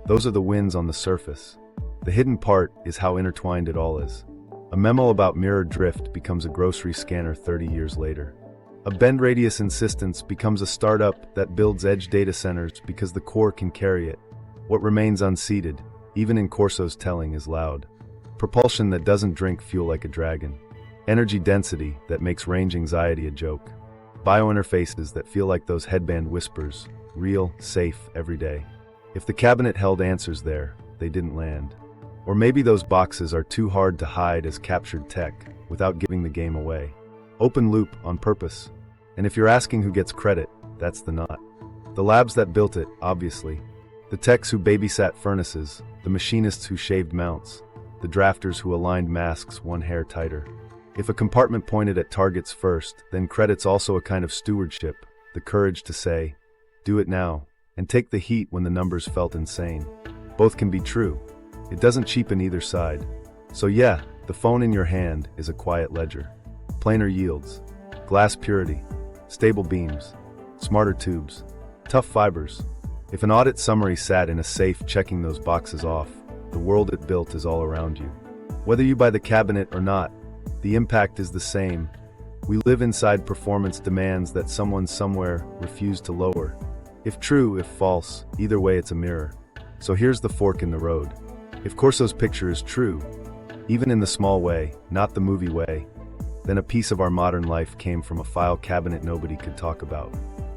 Those are the wins on the surface. The hidden part is how intertwined it all is. A memo about mirror drift becomes a grocery scanner 30 years later. A bend radius insistence becomes a startup that builds edge data centers because the core can carry it. What remains unseated, even in Corso's telling, is loud. Propulsion that doesn't drink fuel like a dragon. Energy density that makes range anxiety a joke. Biointerfaces that feel like those headband whispers, real, safe, every day. If the cabinet held answers there, they didn't land. Or maybe those boxes are too hard to hide as captured tech without giving the game away. Open loop on purpose. And if you're asking who gets credit, that's the knot. The labs that built it, obviously. The techs who babysat furnaces, the machinists who shaved mounts, the drafters who aligned masks 1 hair tighter. If a compartment pointed at targets first, then credit's also a kind of stewardship, the courage to say, do it now, and take the heat when the numbers felt insane. Both can be true. It doesn't cheapen either side. So yeah, the phone in your hand is a quiet ledger. Planar yields, glass purity, stable beams, smarter tubes, tough fibers. If an audit summary sat in a safe checking those boxes off, the world it built is all around you. Whether you buy the cabinet or not, the impact is the same. We live inside performance demands that someone somewhere refused to lower. If true, if false, either way it's a mirror. So here's the fork in the road. If Corso's picture is true, even in the small way, not the movie way, then a piece of our modern life came from a file cabinet nobody could talk about.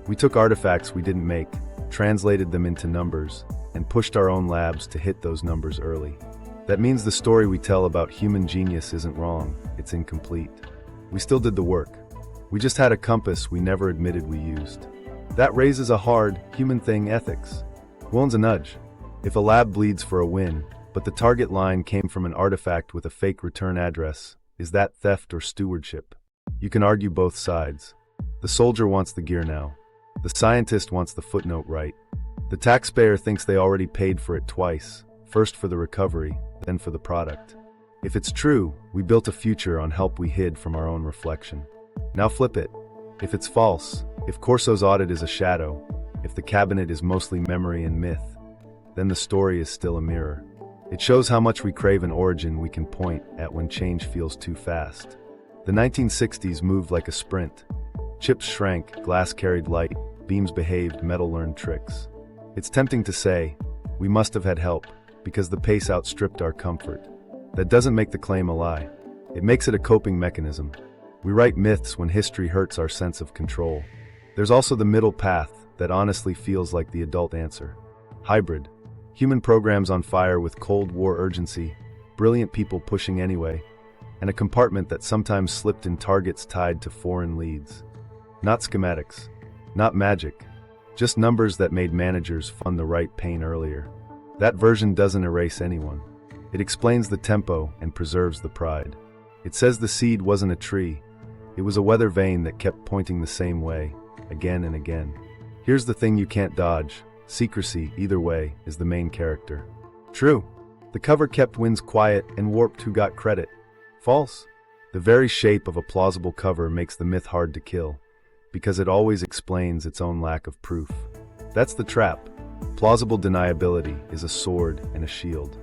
We took artifacts we didn't make, translated them into numbers, and pushed our own labs to hit those numbers early. That means the story we tell about human genius isn't wrong, it's incomplete. We still did the work. We just had a compass we never admitted we used. That raises a hard, human thing: ethics. Who owns a nudge? If a lab bleeds for a win, but the target line came from an artifact with a fake return address, is that theft or stewardship? You can argue both sides. The soldier wants the gear now. The scientist wants the footnote right. The taxpayer thinks they already paid for it twice, first for the recovery, then for the product. If it's true, we built a future on help we hid from our own reflection. Now flip it. If it's false, if Corso's audit is a shadow, if the cabinet is mostly memory and myth, then the story is still a mirror. It shows how much we crave an origin we can point at when change feels too fast. The 1960s moved like a sprint. Chips shrank, glass carried light, beams behaved, metal learned tricks. It's tempting to say, we must have had help, because the pace outstripped our comfort. That doesn't make the claim a lie. It makes it a coping mechanism. We write myths when history hurts our sense of control. There's also the middle path that honestly feels like the adult answer. Hybrid. Human programs on fire with Cold War urgency, brilliant people pushing anyway, and a compartment that sometimes slipped in targets tied to foreign leads. Not schematics, not magic, just numbers that made managers fund the right pain earlier. That version doesn't erase anyone. It explains the tempo and preserves the pride. It says the seed wasn't a tree, it was a weather vane that kept pointing the same way, again and again. Here's the thing you can't dodge. Secrecy, either way, is the main character. True, the cover kept wins quiet and warped who got credit. False, The very shape of a plausible cover makes the myth hard to kill, because it always explains its own lack of proof. That's the trap. Plausible deniability is a sword and a shield.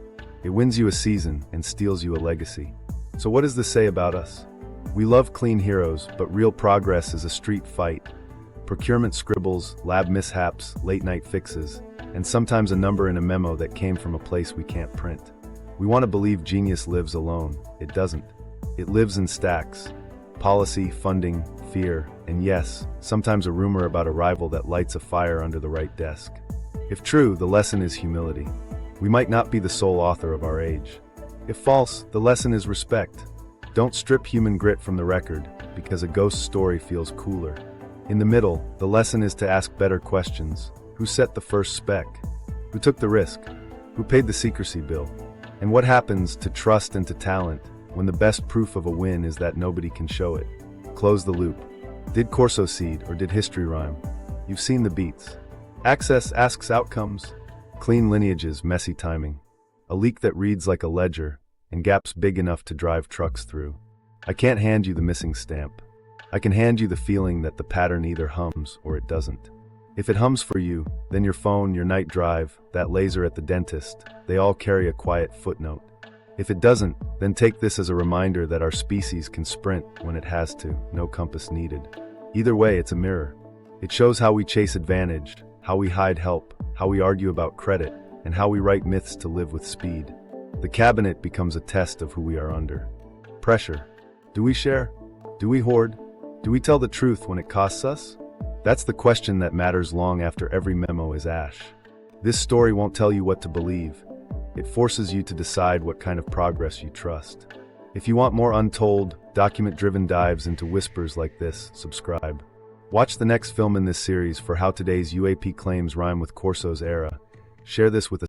It wins you a season and steals you a legacy. So what does this say about us? We love clean heroes, but real progress is a street fight. Procurement scribbles, lab mishaps, late-night fixes, and sometimes a number in a memo that came from a place we can't print. We want to believe genius lives alone. It doesn't. It lives in stacks. Policy, funding, fear, and yes, sometimes a rumor about a rival that lights a fire under the right desk. If true, the lesson is humility. We might not be the sole author of our age. If false, the lesson is respect. Don't strip human grit from the record, because a ghost story feels cooler. In the middle, the lesson is to ask better questions. Who set the first spec? Who took the risk? Who paid the secrecy bill? And what happens to trust and to talent when the best proof of a win is that nobody can show it? Close the loop. Did Corso seed or did history rhyme? You've seen the beats. Access asks outcomes. Clean lineages, messy timing. A leak that reads like a ledger, and gaps big enough to drive trucks through. I can't hand you the missing stamp. I can hand you the feeling that the pattern either hums or it doesn't. If it hums for you, then your phone, your night drive, that laser at the dentist, they all carry a quiet footnote. If it doesn't, then take this as a reminder that our species can sprint when it has to, no compass needed. Either way, it's a mirror. It shows how we chase advantage, how we hide help, how we argue about credit, and how we write myths to live with speed. The cabinet becomes a test of who we are under. Pressure. Do we share? Do we hoard? Do we tell the truth when it costs us? That's the question that matters long after every memo is ash. This story won't tell you what to believe. It forces you to decide what kind of progress you trust. If you want more untold, document-driven dives into whispers like this, subscribe. Watch the next film in this series for how today's UAP claims rhyme with Corso's era. Share this with a